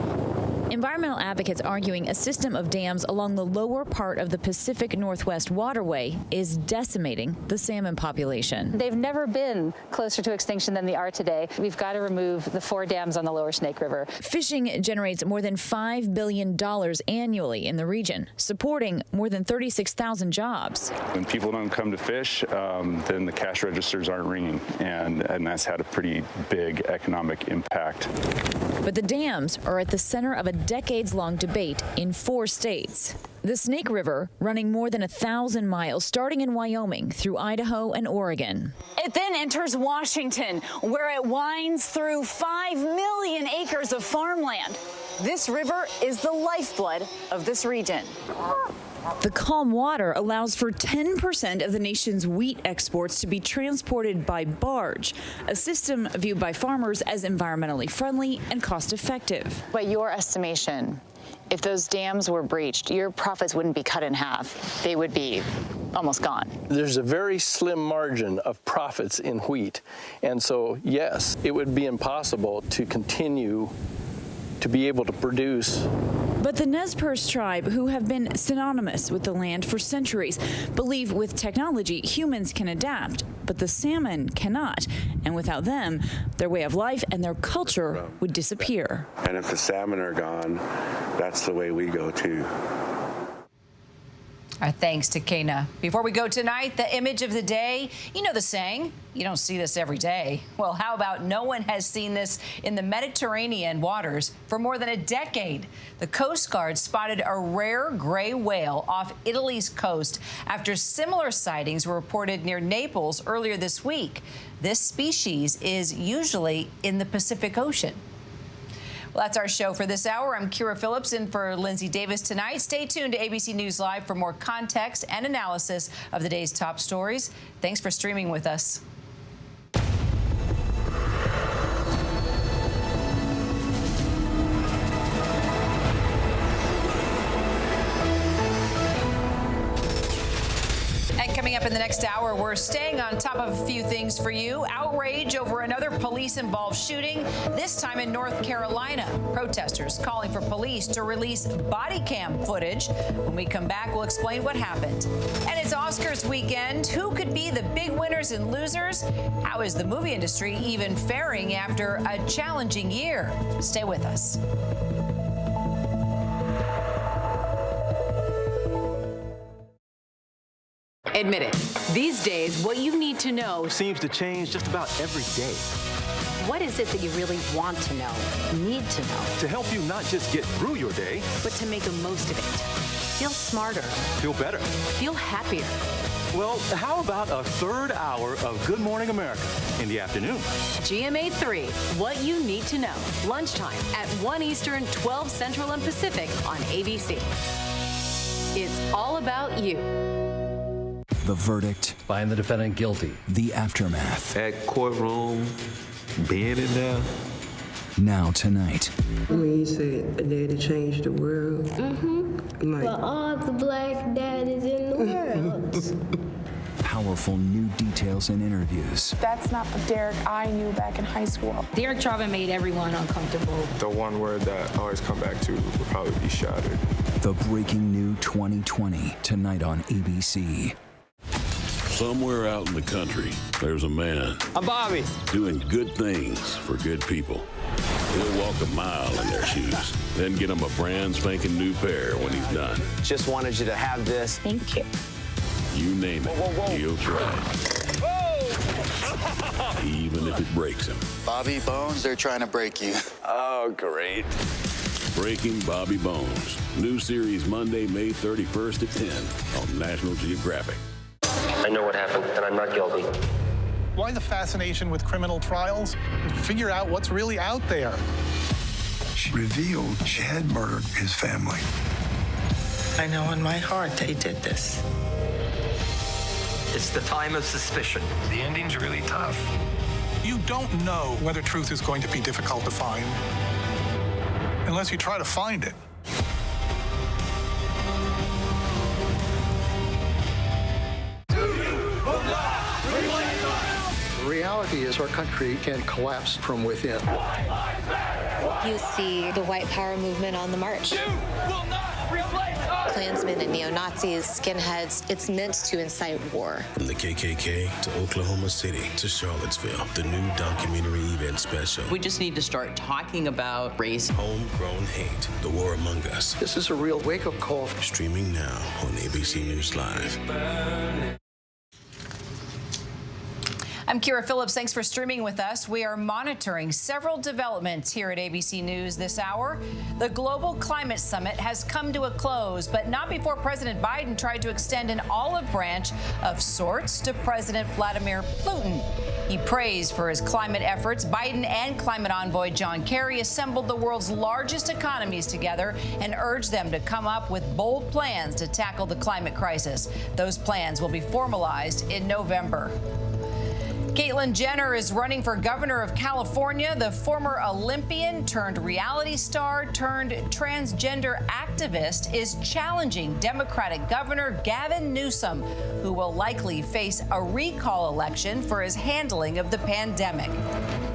Environmental advocates arguing a system of dams along the lower part of the Pacific Northwest waterway is decimating the salmon population. They've never been closer to extinction than they are today. We've got to remove the 4 dams on the lower Snake River. Fishing generates more than $5 billion annually in the region, supporting more than 36,000 jobs. When people don't come to fish, then the cash registers aren't ringing, and that's had a pretty big economic impact. But the dams are at the center of a decades-long debate in 4 states. The Snake River running more than 1,000 miles, starting in Wyoming through Idaho and Oregon. It then enters Washington, where it winds through 5 million acres of farmland. This river is the lifeblood of this region. The calm water allows for 10% of the nation's wheat exports to be transported by barge, a system viewed by farmers as environmentally friendly and cost-effective. By your estimation, if those dams were breached, your profits wouldn't be cut in half. They would be almost gone. There's a very slim margin of profits in wheat. And so, yes, it would be impossible to continue to be able to produce. But the Nez Perce tribe, who have been synonymous with the land for centuries, believe with technology humans can adapt, but the salmon cannot. And without them, their way of life and their culture would disappear. And if the salmon are gone, that's the way we go too. Our thanks to Kana. Before we go tonight, the image of the day. You know the saying, you don't see this every day. Well, how about no one has seen this in the Mediterranean waters for more than a decade? The Coast Guard spotted a rare gray whale off Italy's coast after similar sightings were reported near Naples earlier this week. This species is usually in the Pacific Ocean. Well, that's our show for this hour. I'm Kira Phillips in for Lindsay Davis tonight. Stay tuned to ABC News Live for more context and analysis of the day's top stories. Thanks for streaming with us. Coming up in the next hour, we're staying on top of a few things for you. Outrage over another police-involved shooting, this time in North Carolina. Protesters calling for police to release body cam footage. When we come back, we'll explain what happened. And it's Oscars weekend. Who could be the big winners and losers? How is the movie industry even faring after a challenging year? Stay with us. Admit it. These days, what you need to know seems to change just about every day. What is it that you really want to know, need to know? To help you not just get through your day, but to make the most of it. Feel smarter. Feel better. Feel happier. Well, how about a third hour of Good Morning America in the afternoon? GMA 3, What You Need to Know. Lunchtime at 1 Eastern, 12 Central and Pacific on ABC. It's all about you. The verdict. Find the defendant guilty. The aftermath. That courtroom, being in there. Now tonight. When you say a day to change the world. Mm-hmm. Like, for all the black daddies in the world. Powerful new details and interviews. That's not the Derek I knew back in high school. Derek Chauvin made everyone uncomfortable. The one word that I always come back to would probably be shattered. The breaking new 2020, tonight on ABC. Somewhere out in the country, there's a man. I'm Bobby. Doing good things for good people. He'll walk a mile in their shoes, then get them a brand spanking new pair when he's done. Just wanted you to have this. Thank you. You name it, he'll try. Even if it breaks him. Bobby Bones, they're trying to break you. Oh, great. Breaking Bobby Bones. New series Monday, May 31st at 10 on National Geographic. I know what happened, and I'm not guilty. Why the fascination with criminal trials? Figure out what's really out there. She revealed she had murdered his family. I know in my heart they did this. It's the time of suspicion. The ending's really tough. You don't know whether truth is going to be difficult to find unless you try to find it. The reality is our country can collapse from within. White lives matter. You see the white power movement on the march. You will not replace us! Klansmen and neo-Nazis, skinheads, it's meant to incite war. From the KKK to Oklahoma City to Charlottesville, the new documentary event special. We just need to start talking about race. Homegrown hate, the war among us. This is a real wake-up call. Streaming now on ABC News Live. I'm Kira Phillips. Thanks for streaming with us. We are monitoring several developments here at ABC News this hour. The Global Climate Summit has come to a close, but not before President Biden tried to extend an olive branch of sorts to President Vladimir Putin. He praised for his climate efforts. Biden and climate envoy John Kerry assembled the world's largest economies together and urged them to come up with bold plans to tackle the climate crisis. Those plans will be formalized in November. Caitlyn Jenner is running for governor of California. The former Olympian turned reality star turned transgender activist is challenging Democratic Governor Gavin Newsom, who will likely face a recall election for his handling of the pandemic.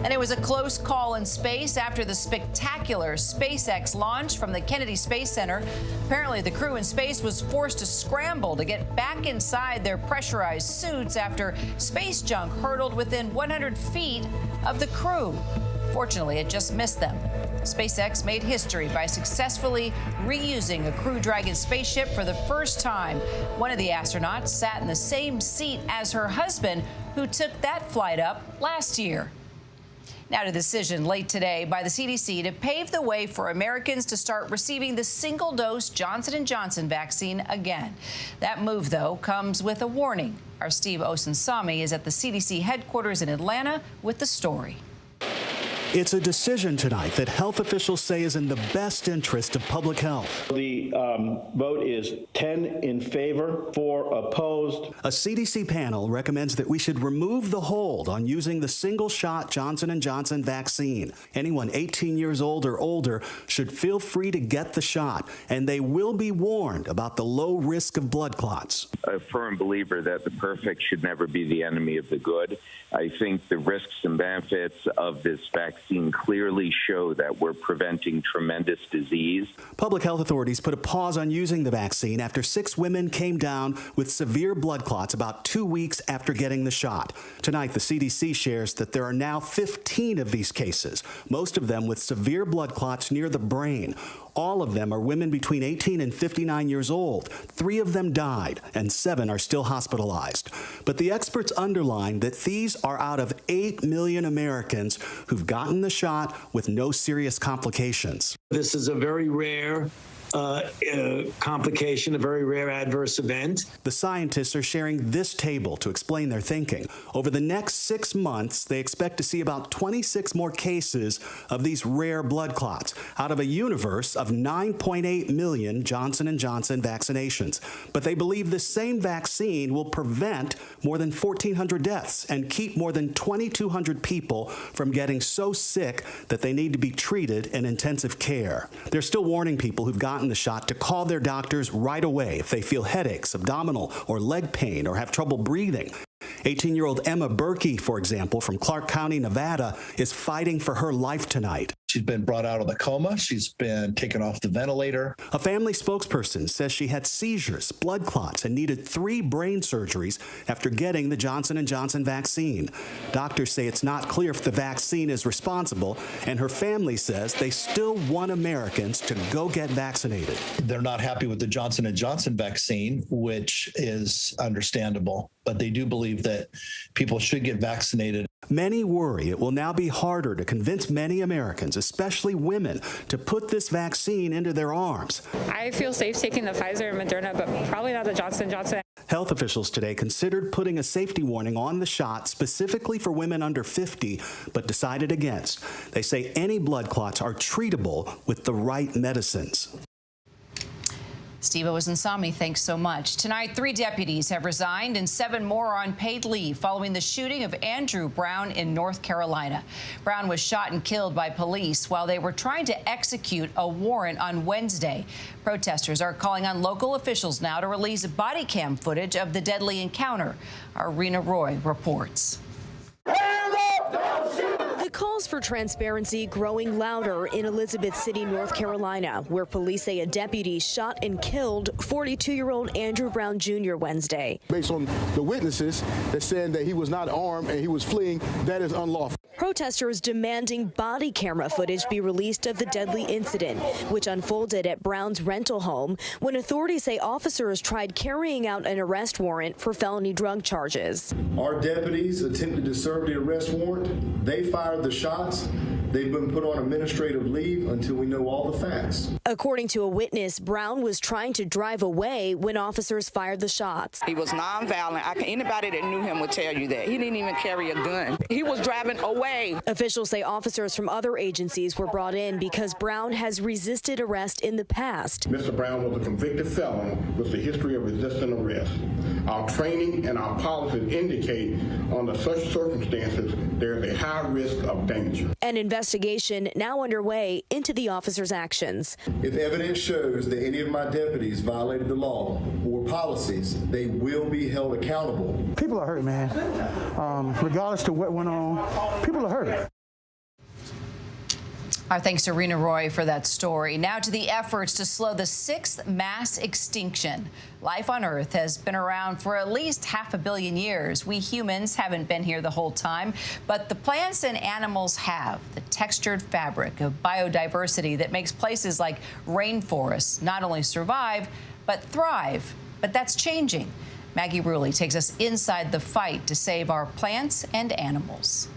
And it was a close call in space after the spectacular SpaceX launch from the Kennedy Space Center. Apparently, the crew in space was forced to scramble to get back inside their pressurized suits after space junk hurtled within 100 feet of the crew. Fortunately, it just missed them. SpaceX made history by successfully reusing a Crew Dragon spaceship for the first time. One of the astronauts sat in the same seat as her husband, who took that flight up last year. Now to the decision late today by the CDC to pave the way for Americans to start receiving the single-dose Johnson & Johnson vaccine again. That move, though, comes with a warning. Our Steve Osunsami is at the CDC headquarters in Atlanta with the story. It's a decision tonight that health officials say is in the best interest of public health. The vote is 10 in favor, 4 opposed. A CDC panel recommends that we should remove the hold on using the single-shot Johnson & Johnson vaccine. Anyone 18 years old or older should feel free to get the shot, and they will be warned about the low risk of blood clots. A firm believer that the perfect should never be the enemy of the good. I think the risks and benefits of this vaccine clearly show that we're preventing tremendous disease. Public health authorities put a pause on using the vaccine after 6 women came down with severe blood clots about 2 weeks after getting the shot. Tonight, the CDC shares that there are now 15 of these cases, most of them with severe blood clots near the brain. All of them are women between 18 and 59 years old. 3 of them died, and 7 are still hospitalized. But the experts underline that these are out of 8 million Americans who've gotten the shot with no serious complications. This is a very rare complication, a very rare adverse event. The scientists are sharing this table to explain their thinking. Over the next 6 months, they expect to see about 26 more cases of these rare blood clots out of a universe of 9.8 million Johnson & Johnson vaccinations. But they believe this same vaccine will prevent more than 1,400 deaths and keep more than 2,200 people from getting so sick that they need to be treated in intensive care. They're still warning people who've gotten the shot to call their doctors right away if they feel headaches, abdominal or leg pain, or have trouble breathing. 18-year-old Emma Berkey, for example, from Clark County, Nevada, is fighting for her life tonight. She's been brought out of the coma. She's been taken off the ventilator. A family spokesperson says she had seizures, blood clots, and needed 3 brain surgeries after getting the Johnson & Johnson vaccine. Doctors say it's not clear if the vaccine is responsible, and her family says they still want Americans to go get vaccinated. They're not happy with the Johnson & Johnson vaccine, which is understandable, but they do believe that people should get vaccinated. Many worry it will now be harder to convince many Americans, especially women, to put this vaccine into their arms. I feel safe taking the Pfizer and Moderna, but probably not the Johnson & Johnson. Health officials today considered putting a safety warning on the shot specifically for women under 50, but decided against. They say any blood clots are treatable with the right medicines. Steve Osunsami, thanks so much. Tonight, 3 deputies have resigned and 7 more are on paid leave following the shooting of Andrew Brown in North Carolina. Brown was shot and killed by police while they were trying to execute a warrant on Wednesday. Protesters are calling on local officials now to release body cam footage of the deadly encounter. Our Rena Roy reports. The call calls for transparency growing louder in Elizabeth City, North Carolina, where police say a deputy shot and killed 42-year-old Andrew Brown Jr. Wednesday. Based on the witnesses that said that he was not armed and he was fleeing, that is unlawful. Protesters demanding body camera footage be released of the deadly incident, which unfolded at Brown's rental home when authorities say officers tried carrying out an arrest warrant for felony drug charges. Our deputies attempted to serve the arrest warrant. They fired the shots. They've been put on administrative leave until we know all the facts. According to a witness, Brown was trying to drive away when officers fired the shots. He was nonviolent. Anybody that knew him would tell you that. He didn't even carry a gun. He was driving away. Officials say officers from other agencies were brought in because Brown has resisted arrest in the past. Mr. Brown was a convicted felon with a history of resisting arrest. Our training and our policies indicate under such circumstances there is a high risk of danger. An investigation now underway into the officer's actions. If evidence shows that any of my deputies violated the law or policies, they will be held accountable. People are hurt, man. Regardless to what went on, people are hurt. Our thanks to Rena Roy for that story. Now to the efforts to slow the 6th mass extinction. Life on Earth has been around for at least 500 million years. We humans haven't been here the whole time, but the plants and animals have. The textured fabric of biodiversity that makes places like rainforests not only survive, but thrive. But that's changing. Maggie Rulli takes us inside the fight to save our plants and animals.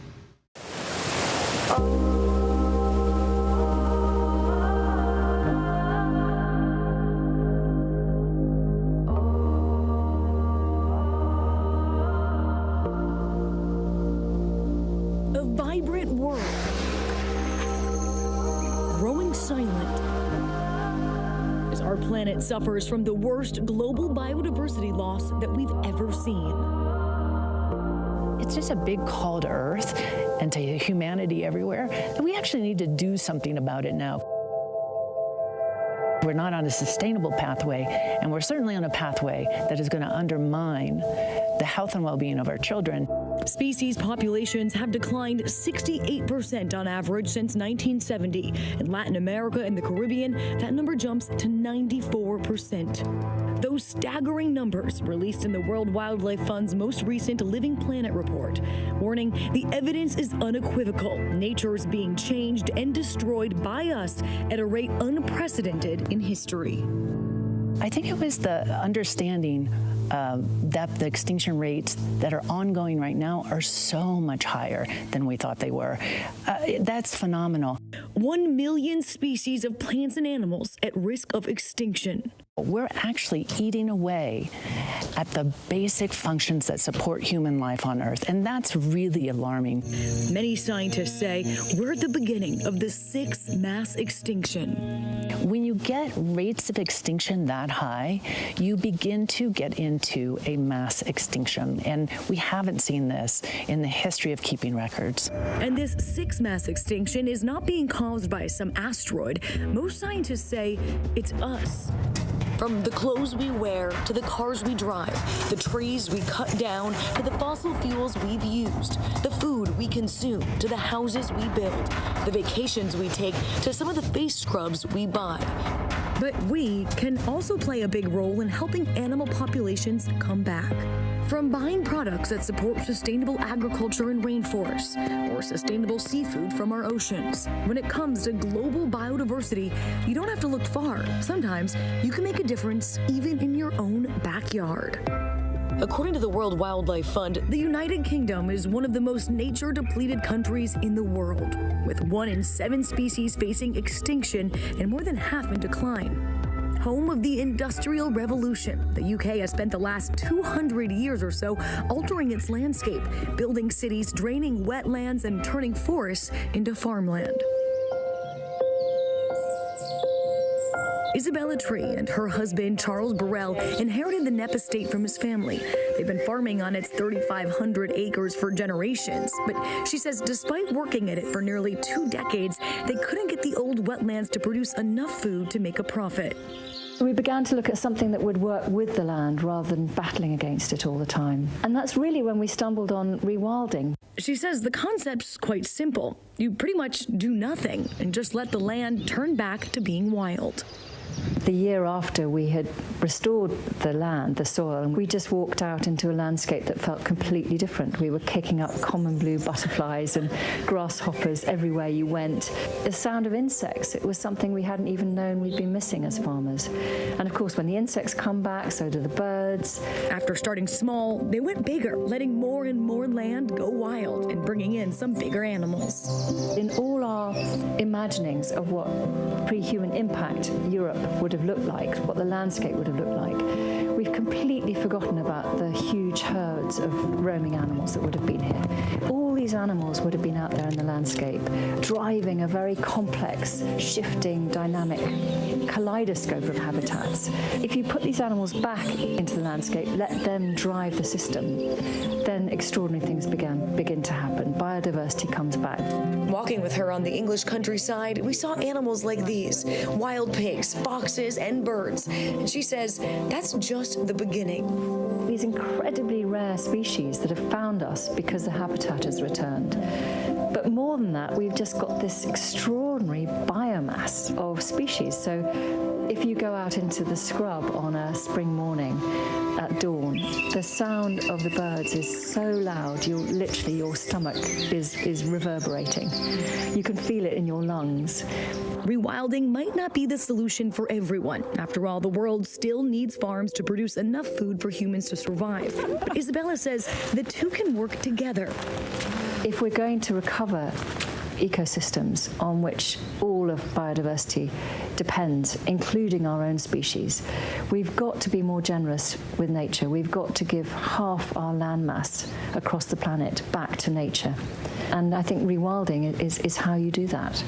Our planet suffers from the worst global biodiversity loss that we've ever seen. It's just a big call to Earth and to humanity everywhere that we actually need to do something about it now. We're not on a sustainable pathway, and we're certainly on a pathway that is going to undermine the health and well-being of our children. Species populations have declined 68% on average since 1970. In Latin America and the Caribbean, that number jumps to 94%. Those staggering numbers released in the World Wildlife Fund's most recent Living Planet report, warning the evidence is unequivocal. Nature is being changed and destroyed by us at a rate unprecedented in history. I think it was the understanding that the extinction rates that are ongoing right now are so much higher than we thought they were. That's phenomenal. 1 million species of plants and animals at risk of extinction. We're actually eating away at the basic functions that support human life on Earth, and that's really alarming. Many scientists say we're at the beginning of the 6th mass extinction. When you get rates of extinction that high, you begin to get into a mass extinction, and we haven't seen this in the history of keeping records. And this 6th mass extinction is not being caused by some asteroid. Most scientists say it's us. From the clothes we wear to the cars we drive, the trees we cut down to the fossil fuels we've used, the food we consume to the houses we build, the vacations we take to some of the face scrubs we buy. But we can also play a big role in helping animal populations come back. From buying products that support sustainable agriculture in rainforests or sustainable seafood from our oceans. When it comes to global biodiversity, you don't have to look far. Sometimes you can make a difference even in your own backyard. According to the World Wildlife Fund, the United Kingdom is one of the most nature-depleted countries in the world, with 1 in 7 species facing extinction and more than half in decline. Home of the Industrial Revolution, the UK has spent the last 200 years or so altering its landscape, building cities, draining wetlands, and turning forests into farmland. Isabella Tree and her husband, Charles Burrell, inherited the Nez estate from his family. They've been farming on its 3,500 acres for generations. But she says despite working at it for nearly 2 decades, they couldn't get the old wetlands to produce enough food to make a profit. We began to look at something that would work with the land rather than battling against it all the time. And that's really when we stumbled on rewilding. She says the concept's quite simple. You pretty much do nothing and just let the land turn back to being wild. The year after we had restored the land, the soil, and we just walked out into a landscape that felt completely different. We were kicking up common blue butterflies and grasshoppers everywhere you went. The sound of insects, it was something we hadn't even known we'd been missing as farmers. And of course, when the insects come back, so do the birds. After starting small, they went bigger, letting more and more land go wild and bringing in some bigger animals. In all our imaginings of what pre-human impact Europe would have looked like, what the landscape would have looked like, we've completely forgotten about the huge herds of roaming animals that would have been here. All these animals would have been out there in the landscape, driving a very complex, shifting, dynamic kaleidoscope of habitats. If you put these animals back into the landscape, let them drive the system, then extraordinary things begin to happen. Biodiversity comes back. Walking with her on the English countryside, we saw animals like these, wild pigs, foxes, and birds. And she says that's just the beginning. These incredibly rare species that have found us because the habitat has returned. But more than that, we've just got this extraordinary biomass of species. So if you go out into the scrub on a spring morning at dawn, the sound of the birds is so loud, your stomach is reverberating. You can feel it in your lungs. Rewilding might not be the solution for everyone. After all, the world still needs farms to produce enough food for humans to survive. But Isabella says the two can work together. If we're going to recover ecosystems on which all of biodiversity depends, including our own species, we've got to be more generous with nature. We've got to give half our landmass across the planet back to nature. And I think rewilding is how you do that.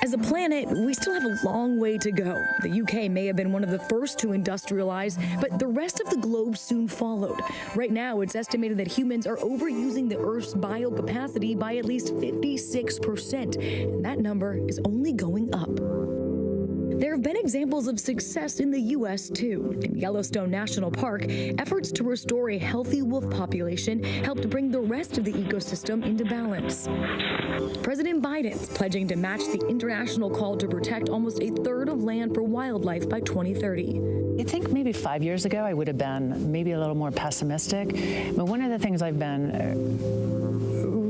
As a planet, we still have a long way to go. The UK may have been one of the first to industrialize, but the rest of the globe soon followed. Right now, it's estimated that humans are overusing the Earth's biocapacity by at least 56%, and that number is only going up. There have been examples of success in the U.S., too. In Yellowstone National Park, efforts to restore a healthy wolf population helped bring the rest of the ecosystem into balance. President Biden's pledging to match the international call to protect almost a third of land for wildlife by 2030. I think maybe 5 years ago I would have been maybe a little more pessimistic. But one of the things I've been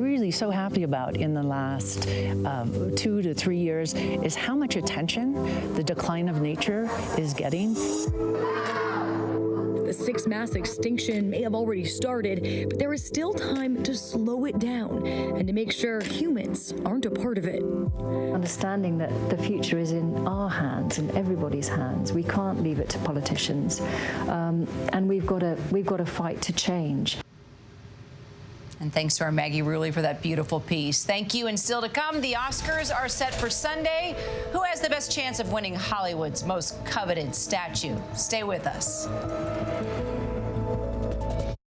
really so happy about in the last 2 to 3 years is how much attention the decline of nature is getting. The sixth mass extinction may have already started, but there is still time to slow it down and to make sure humans aren't a part of it. Understanding that the future is in our hands, in everybody's hands. We can't leave it to politicians, and we've got to fight to change. And thanks to our Maggie Rulli for that beautiful piece. Thank you. And still to come, the Oscars are set for Sunday. Who has the best chance of winning Hollywood's most coveted statue? Stay with us.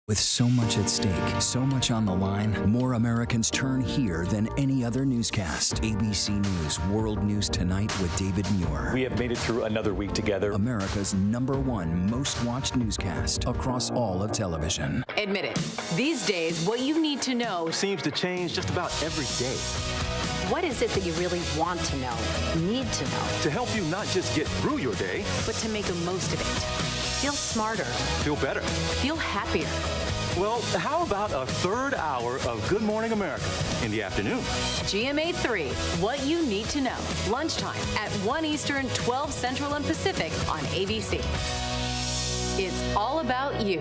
With so much at stake, so much on the line, more Americans turn here than any other newscast. ABC News World News Tonight with David Muir. We have made it through another week together. America's #1 most watched newscast across all of television. Admit it, these days, what you need to know seems to change just about every day. What is it that you really want to know, need to know? To help you not just get through your day, but to make the most of it. Feel smarter. Feel better. Feel happier. Well, how about a third hour of Good Morning America in the afternoon? GMA 3, what you need to know. Lunchtime at 1 Eastern, 12 Central and Pacific on ABC. It's all about you.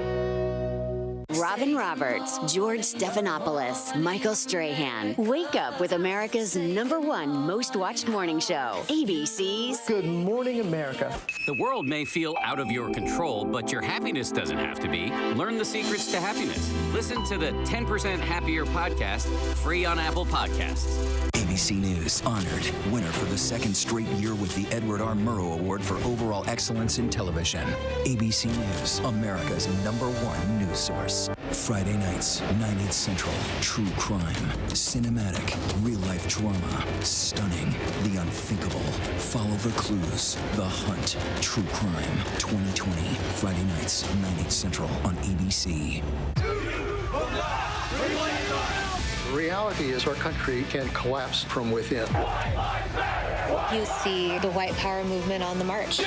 Robin Roberts, George Stephanopoulos, Michael Strahan. Wake up with America's #1 most watched morning show. ABC's Good Morning America. The world may feel out of your control, but your happiness doesn't have to be. Learn the secrets to happiness. Listen to the 10% Happier podcast, free on Apple Podcasts. ABC News honored winner for the second straight year with the Edward R. Murrow Award for Overall Excellence in Television. ABC News, America's #1 news source. News. Friday nights, 9/8 Central. True crime, cinematic, real-life drama, stunning, the unthinkable. Follow the clues. The Hunt. True crime. 2020. Friday nights, 9/8 Central on ABC. The reality is our country can collapse from within. You see the white power movement on the march.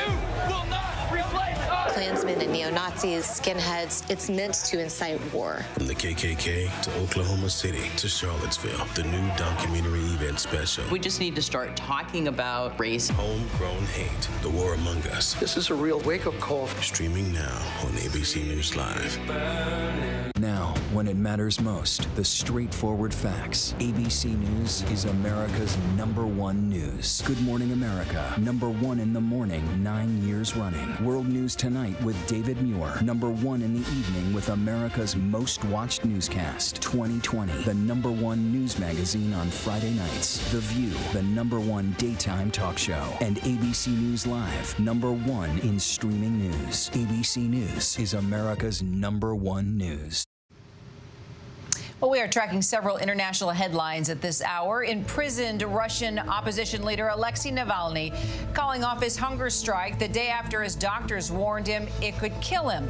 Klansmen and neo-Nazis, skinheads, it's meant to incite war. From the KKK to Oklahoma City to Charlottesville, the new documentary event special. We just need to start talking about race. Homegrown Hate, the war among us. This is a real wake-up call. Streaming now on ABC News Live. Now, when it matters most, the straightforward facts. ABC News is America's #1 news. Good Morning America, #1 in the morning, 9 years running. World News Tonight with David Muir, #1 in the evening with America's most watched newscast. 2020, the #1 news magazine on Friday nights. The View, the #1 daytime talk show. And ABC News Live, #1 in streaming news. ABC News is America's #1 news. Well, we are tracking several international headlines at this hour. Imprisoned Russian opposition leader Alexei Navalny calling off his hunger strike the day after his doctors warned him it could kill him.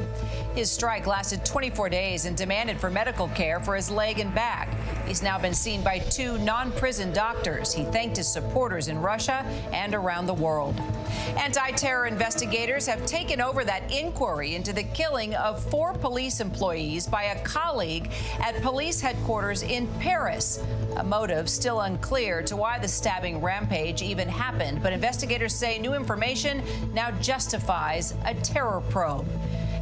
His strike lasted 24 days and demanded for medical care for his leg and back. He's now been seen by 2 non-prison doctors. He thanked his supporters in Russia and around the world. Anti-terror investigators have taken over that inquiry into the killing of 4 police employees by a colleague at police headquarters in Paris. A motive still unclear to why the stabbing rampage even happened, but investigators say new information now justifies a terror probe.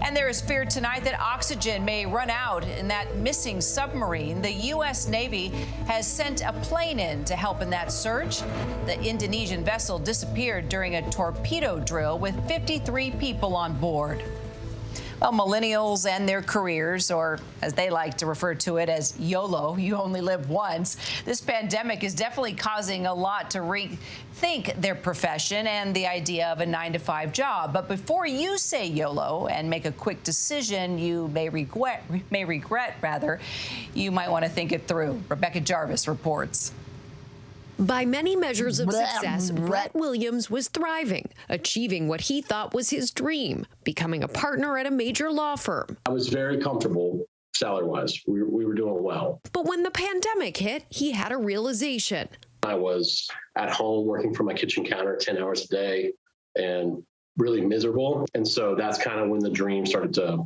And there is fear tonight that oxygen may run out in that missing submarine. The U.S. Navy has sent a plane in to help in that search. The Indonesian vessel disappeared during a torpedo drill with 53 people on board. Well, millennials and their careers, or as they like to refer to it as YOLO, you only live once. This pandemic is definitely causing a lot to rethink their profession and the idea of a 9-to-5 job. But before you say YOLO and make a quick decision you may regret, you might want to think it through. Rebecca Jarvis reports. By many measures of success, Brett Williams was thriving, achieving what he thought was his dream, becoming a partner at a major law firm. I was very comfortable salary-wise. We were doing well. But when the pandemic hit, he had a realization. I was at home working from my kitchen counter 10 hours a day and really miserable. And so that's kind of when the dream started to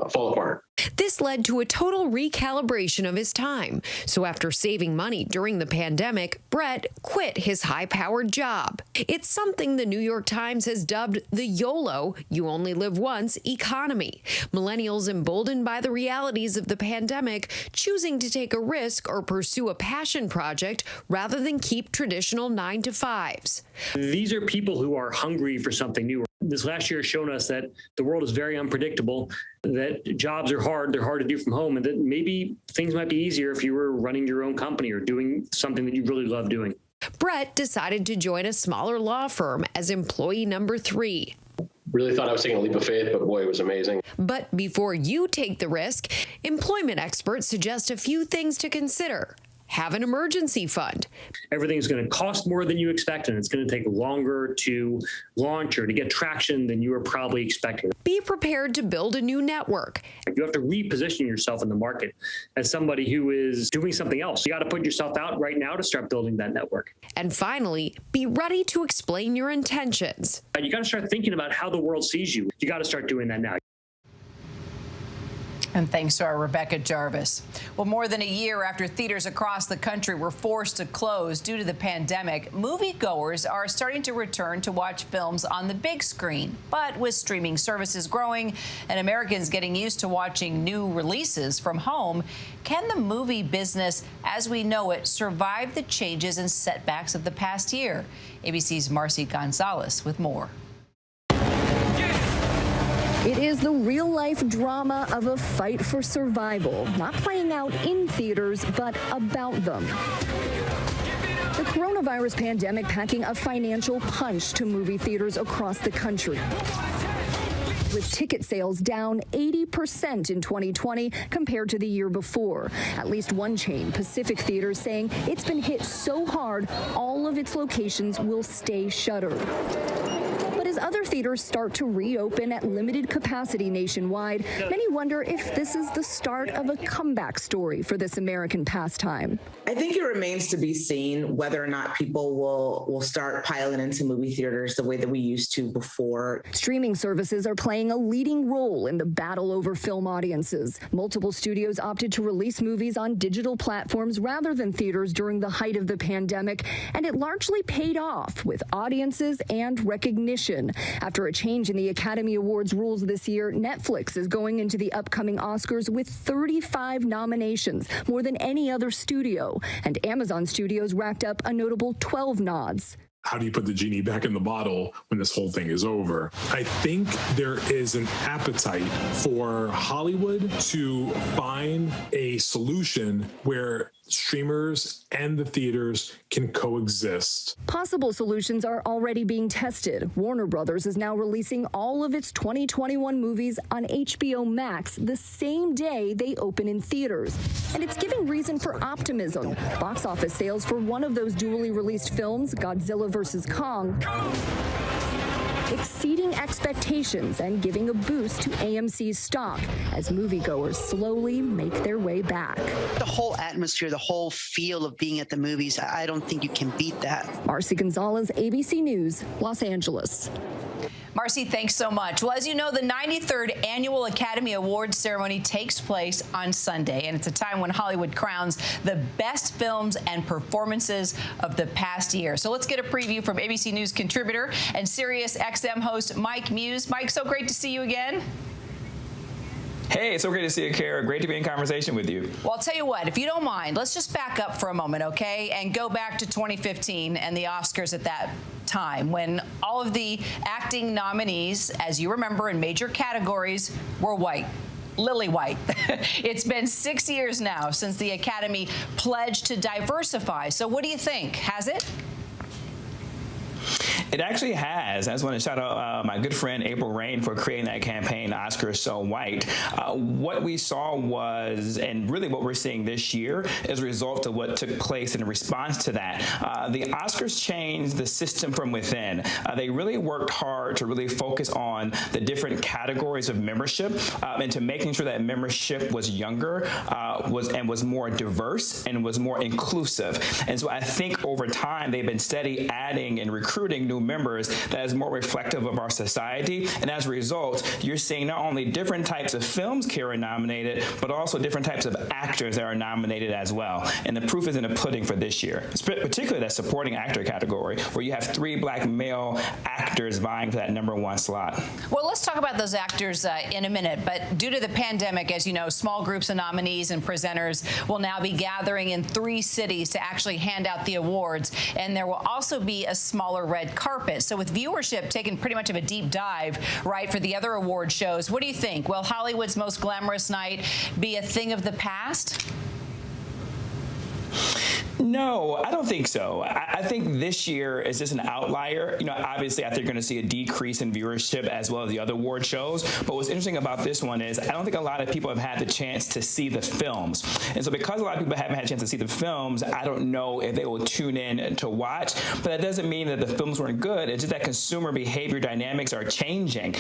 fall apart. This led to a total recalibration of his time. So after saving money during the pandemic, Brett quit his high-powered job. It's something the New York Times has dubbed the YOLO, you only live once, economy. Millennials emboldened by the realities of the pandemic, choosing to take a risk or pursue a passion project rather than keep traditional 9-to-5s. These are people who are hungry for something new. This last year has shown us that the world is very unpredictable, that jobs are hard, they're hard to do from home, and that maybe things might be easier if you were running your own company or doing something that you really love doing. Brett decided to join a smaller law firm as employee number 3. Really thought I was taking a leap of faith, but boy, it was amazing. But before you take the risk, employment experts suggest a few things to consider. Have an emergency fund. Everything is going to cost more than you expect, and it's going to take longer to launch or to get traction than you were probably expecting. Be prepared to build a new network. You have to reposition yourself in the market as somebody who is doing something else. You got to put yourself out right now to start building that network. And finally, be ready to explain your intentions. You got to start thinking about how the world sees you. You got to start doing that now. And thanks to our Rebecca Jarvis. Well, more than a year after theaters across the country were forced to close due to the pandemic, moviegoers are starting to return to watch films on the big screen. But with streaming services growing and Americans getting used to watching new releases from home, can the movie business as we know it survive the changes and setbacks of the past year? ABC's Marcy Gonzalez with more. It is the real-life drama of a fight for survival, not playing out in theaters, but about them. The coronavirus pandemic packing a financial punch to movie theaters across the country. with ticket sales down 80% in 2020 compared to the year before. At least one chain, Pacific Theaters, saying it's been hit so hard, all of its locations will stay shuttered. But as other theaters start to reopen at limited capacity nationwide, many wonder if this is the start of a comeback story for this American pastime. I think it remains to be seen whether or not people will start piling into movie theaters the way that we used to before. Streaming services are playing a leading role in the battle over film audiences. Multiple studios opted to release movies on digital platforms rather than theaters during the height of the pandemic, and it largely paid off with audiences and recognition. After a change in the Academy Awards rules this year, Netflix is going into the upcoming Oscars with 35 nominations, more than any other studio, and Amazon Studios racked up a notable 12 nods. How do you put the genie back in the bottle when this whole thing is over? I think there is an appetite for Hollywood to find a solution where streamers and the theaters can coexist. Possible solutions are already being tested. Warner Brothers is now releasing all of its 2021 movies on HBO Max the same day they open in theaters. And it's giving reason for optimism. Box office sales for one of those dually released films, Godzilla vs. Kong, exceeding expectations and giving a boost to AMC's stock as moviegoers slowly make their way back. The whole atmosphere, the whole feel of being at the movies, I don't think you can beat that. Marcy Gonzalez, ABC News, Los Angeles. Marcy, thanks so much. Well, as you know, the 93rd Annual Academy Awards ceremony takes place on Sunday, and it's a time when Hollywood crowns the best films and performances of the past year. So let's get a preview from ABC News contributor and Sirius XM host Mike Muse. Mike, so great to see you again. Hey, it's so great to see you, Kara. Great to be in conversation with you. Well, I'll tell you what, if you don't mind, let's just back up for a moment, okay, and go back to 2015 and the Oscars at that time when all of the acting nominees, as you remember, in major categories were white. Lily white. It's been 6 years now since the Academy pledged to diversify. So what do you think? Has it? It actually has. I just want to shout out my good friend April Rain for creating that campaign, Oscars So White. What we saw was, and really what we're seeing this year, is a result of what took place in response to that. The Oscars changed the system from within. They really worked hard to really focus on the different categories of membership and to making sure that membership was younger, was more diverse and was more inclusive. And so I think over time they've been steady adding and recruiting new members that is more reflective of our society. And as a result, you're seeing not only different types of films, Kara, nominated, but also different types of actors that are nominated as well. And the proof is in the pudding for this year, particularly that supporting actor category, where you have 3 black male actors vying for that #1 slot. Well, let's talk about those actors in a minute. But due to the pandemic, as you know, small groups of nominees and presenters will now be gathering in 3 cities to actually hand out the awards. And there will also be a smaller red carpet. So with viewership taking pretty much of a deep dive, right, for the other award shows, what do you think? Will Hollywood's most glamorous night be a thing of the past? No, I don't think so. I think this year is just an outlier. You know, obviously, I think you're going to see a decrease in viewership as well as the other award shows. But what's interesting about this one is I don't think a lot of people have had the chance to see the films. And so because a lot of people haven't had a chance to see the films, I don't know if they will tune in to watch. But that doesn't mean that the films weren't good. It's just that consumer behavior dynamics are changing.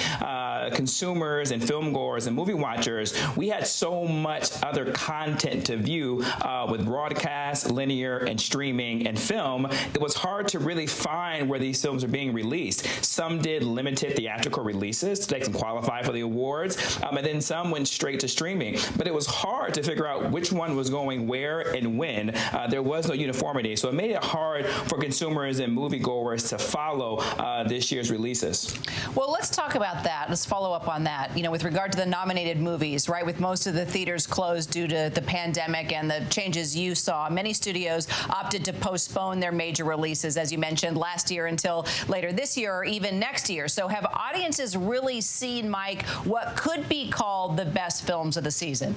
Consumers and filmgoers and movie watchers, we had so much other content to view with broadcast, linear, and streaming and film. It was hard to really find where these films are being released. Some did limited theatrical releases so they can qualify for the awards, and then some went straight to streaming. But it was hard to figure out which one was going where and when. There was no uniformity, so it made it hard for consumers and moviegoers to follow this year's releases. Well, let's talk about that. Let's follow up on that. You know, with regard to the nominated movies, right, with most of the theaters closed due to the pandemic and the changes you saw, many studios opted to postpone their major releases, as you mentioned, last year until later this year or even next year. So have audiences really seen, Mike, what could be called the best films of the season?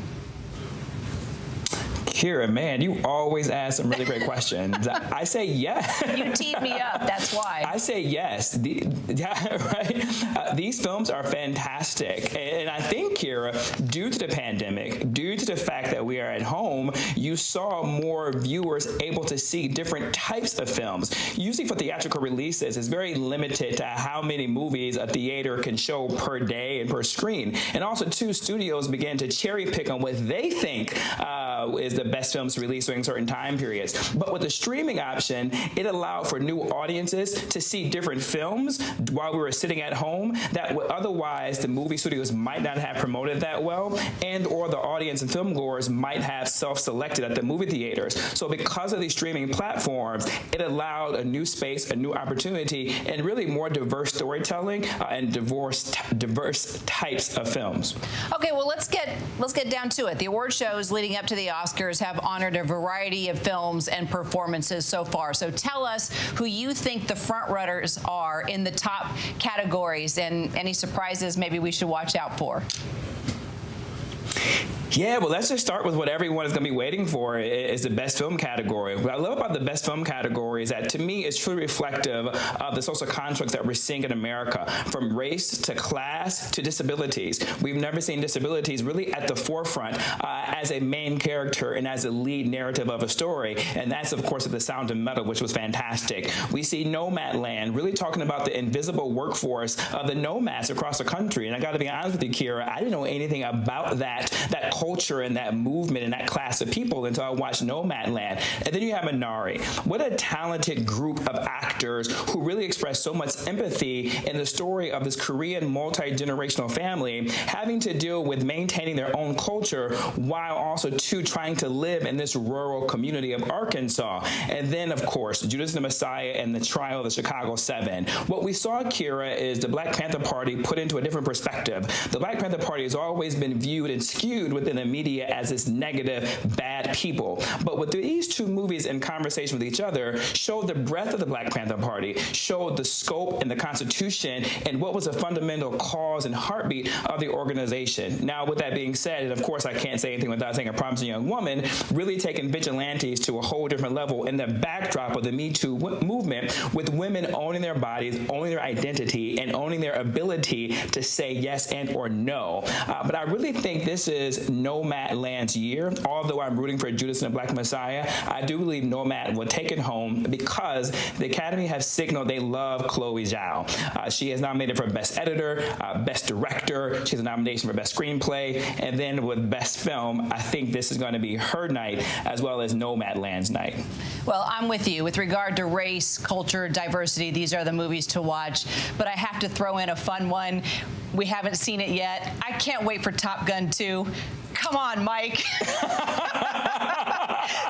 Kira, man, you always ask some really great questions. I say yes. You teed me up, that's why. I say yes. Right? These films are fantastic. And I think, Kira, due to the pandemic, due to the fact that we are at home, you saw more viewers able to see different types of films. Usually for theatrical releases, it's very limited to how many movies a theater can show per day and per screen. And also, too, studios began to cherry pick on what they think is the best films to release during certain time periods. But with the streaming option, it allowed for new audiences to see different films while we were sitting at home that would otherwise the movie studios might not have promoted that well, and or the audience and film goers might have self-selected at the movie theaters. So because of these streaming platforms, it allowed a new space, a new opportunity, and really more diverse storytelling and diverse types of films. Okay, well, let's get down to it. The award shows leading up to the Oscars have honored a variety of films and performances so far. So tell us who you think the frontrunners are in the top categories and any surprises maybe we should watch out for. Yeah, well, let's just start with what everyone is going to be waiting for is the best film category. What I love about the best film category is that, to me, it's truly reflective of the social constructs that we're seeing in America, from race to class to disabilities. We've never seen disabilities really at the forefront as a main character and as a lead narrative of a story, and that's, of course, The Sound of Metal, which was fantastic. We see Nomadland really talking about the invisible workforce of the nomads across the country, and I got to be honest with you, Kira, I didn't know anything about that culture and that movement and that class of people until I watched Nomadland. And then you have Minari. What a talented group of actors who really express so much empathy in the story of this Korean multi-generational family having to deal with maintaining their own culture while also too trying to live in this rural community of Arkansas. And then, of course, Judas and the Messiah and the trial of the Chicago 7. What we saw, Kira, is the Black Panther Party put into a different perspective. The Black Panther Party has always been viewed and skewed within the media as this negative, bad people. But with these two movies in conversation with each other showed the breadth of the Black Panther Party, showed the scope and the Constitution, and what was a fundamental cause and heartbeat of the organization. Now, with that being said, and of course I can't say anything without saying A Promising Young Woman, really taking vigilantes to a whole different level in the backdrop of the Me Too movement, with women owning their bodies, owning their identity, and owning their ability to say yes and or no. But I really think this is Nomadland's year. Although I'm rooting for Judas and the Black Messiah, I do believe Nomad will take it home because the Academy has signaled they love Chloe Zhao. She is nominated for Best Editor, Best Director. She has a nomination for Best Screenplay. And then with Best Film, I think this is going to be her night as well as Nomadland's night. Well, I'm with you. With regard to race, culture, diversity, these are the movies to watch. But I have to throw in a fun one. We haven't seen it yet. I can't wait for Top Gun 2. Come on, Mike.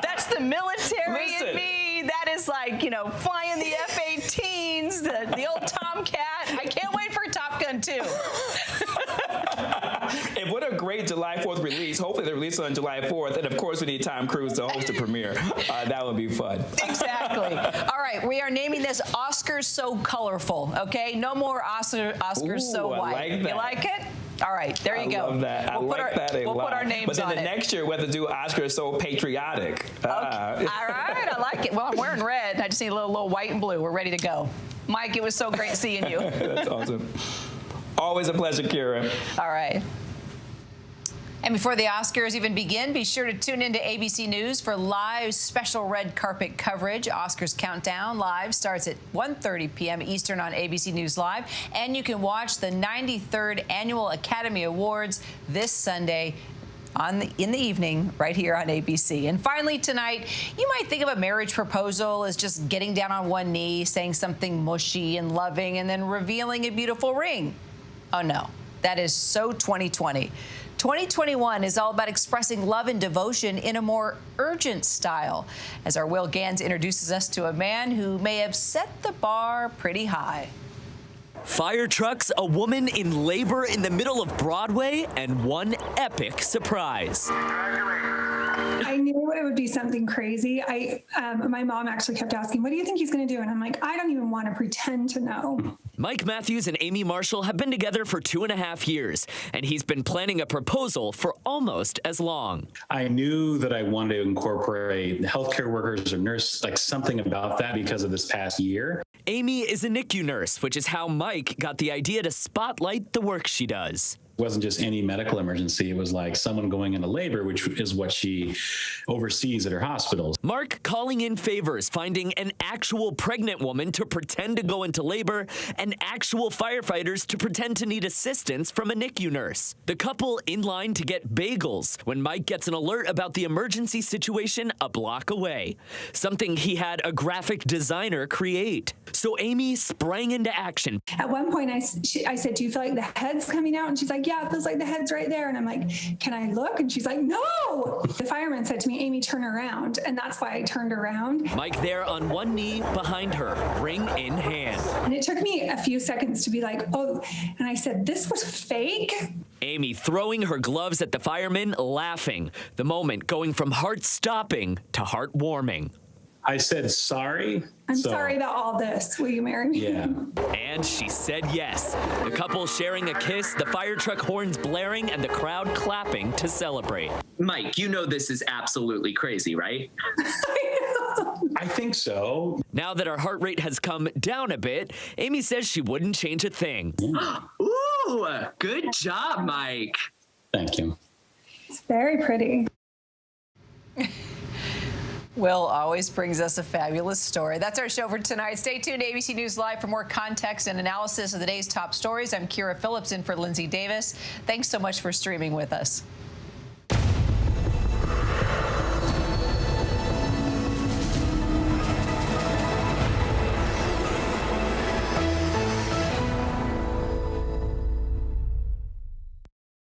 That's the military in me. That is like, you know, flying the F-18s, the old Tomcat. I can't wait for Top Gun 2. And what a great July 4th release. Hopefully they release it on July 4th. And of course, we need Tom Cruise to host the premiere. That would be fun. Exactly. All right, we are naming this Oscars So Colorful, okay? No more Oscars So White. I like that. You like it? All right, there you go. I love that. We'll put our names on it. But then the next year, we have to do Oscars So Patriotic. Okay. All right, I like it. Well, I'm wearing red. I just need a little white and blue. We're ready to go. Mike, it was so great seeing you. That's awesome. Always a pleasure, Kira. All right. And before the Oscars even begin, be sure to tune into ABC News for live special red carpet coverage. Oscars Countdown Live starts at 1:30 p.m. Eastern on ABC News Live. And you can watch the 93rd Annual Academy Awards this Sunday in the evening right here on ABC. And finally tonight, you might think of a marriage proposal as just getting down on one knee, saying something mushy and loving, and then revealing a beautiful ring. Oh, no. That is so 2020. 2021 is all about expressing love and devotion in a more urgent style, as our Will Gans introduces us to a man who may have set the bar pretty high. Fire trucks, a woman in labor in the middle of Broadway, and one epic surprise. I knew it would be something crazy. My mom actually kept asking, what do you think he's going to do? And I'm like, I don't even want to pretend to know. Mike Matthews and Amy Marshall have been together for 2.5 years, and he's been planning a proposal for almost as long. I knew that I wanted to incorporate healthcare workers or nurses, like something about that because of this past year. Amy is a NICU nurse, which is how Mike got the idea to spotlight the work she does. It wasn't just any medical emergency. It was like someone going into labor, which is what she oversees at her hospitals. Mark calling in favors, finding an actual pregnant woman to pretend to go into labor and actual firefighters to pretend to need assistance from a NICU nurse. The couple in line to get bagels when Mike gets an alert about the emergency situation a block away, something he had a graphic designer create. So Amy sprang into action. At one point, I said, do you feel like the head's coming out? And she's like, yeah, it feels like the head's right there. And I'm like, can I look? And she's like, no. The fireman said to me, Amy, turn around. And that's why I turned around. Mike there on one knee behind her, ring in hand. And it took me a few seconds to be like, oh, and I said, this was fake. Amy throwing her gloves at the fireman, laughing. The moment going from heart stopping to heart warming. I said, sorry. I'm sorry about all this. Will you marry me? Yeah. And she said yes. The couple sharing a kiss, the fire truck horns blaring, and the crowd clapping to celebrate. Mike, you know this is absolutely crazy, right? I think so. Now that her heart rate has come down a bit, Amy says she wouldn't change a thing. Ooh, good job, Mike. Thank you. It's very pretty. Will always brings us a fabulous story. That's our show for tonight. Stay tuned to ABC News Live for more context and analysis of the day's top stories. I'm Kira Phillips in for Lindsay Davis. Thanks so much for streaming with us.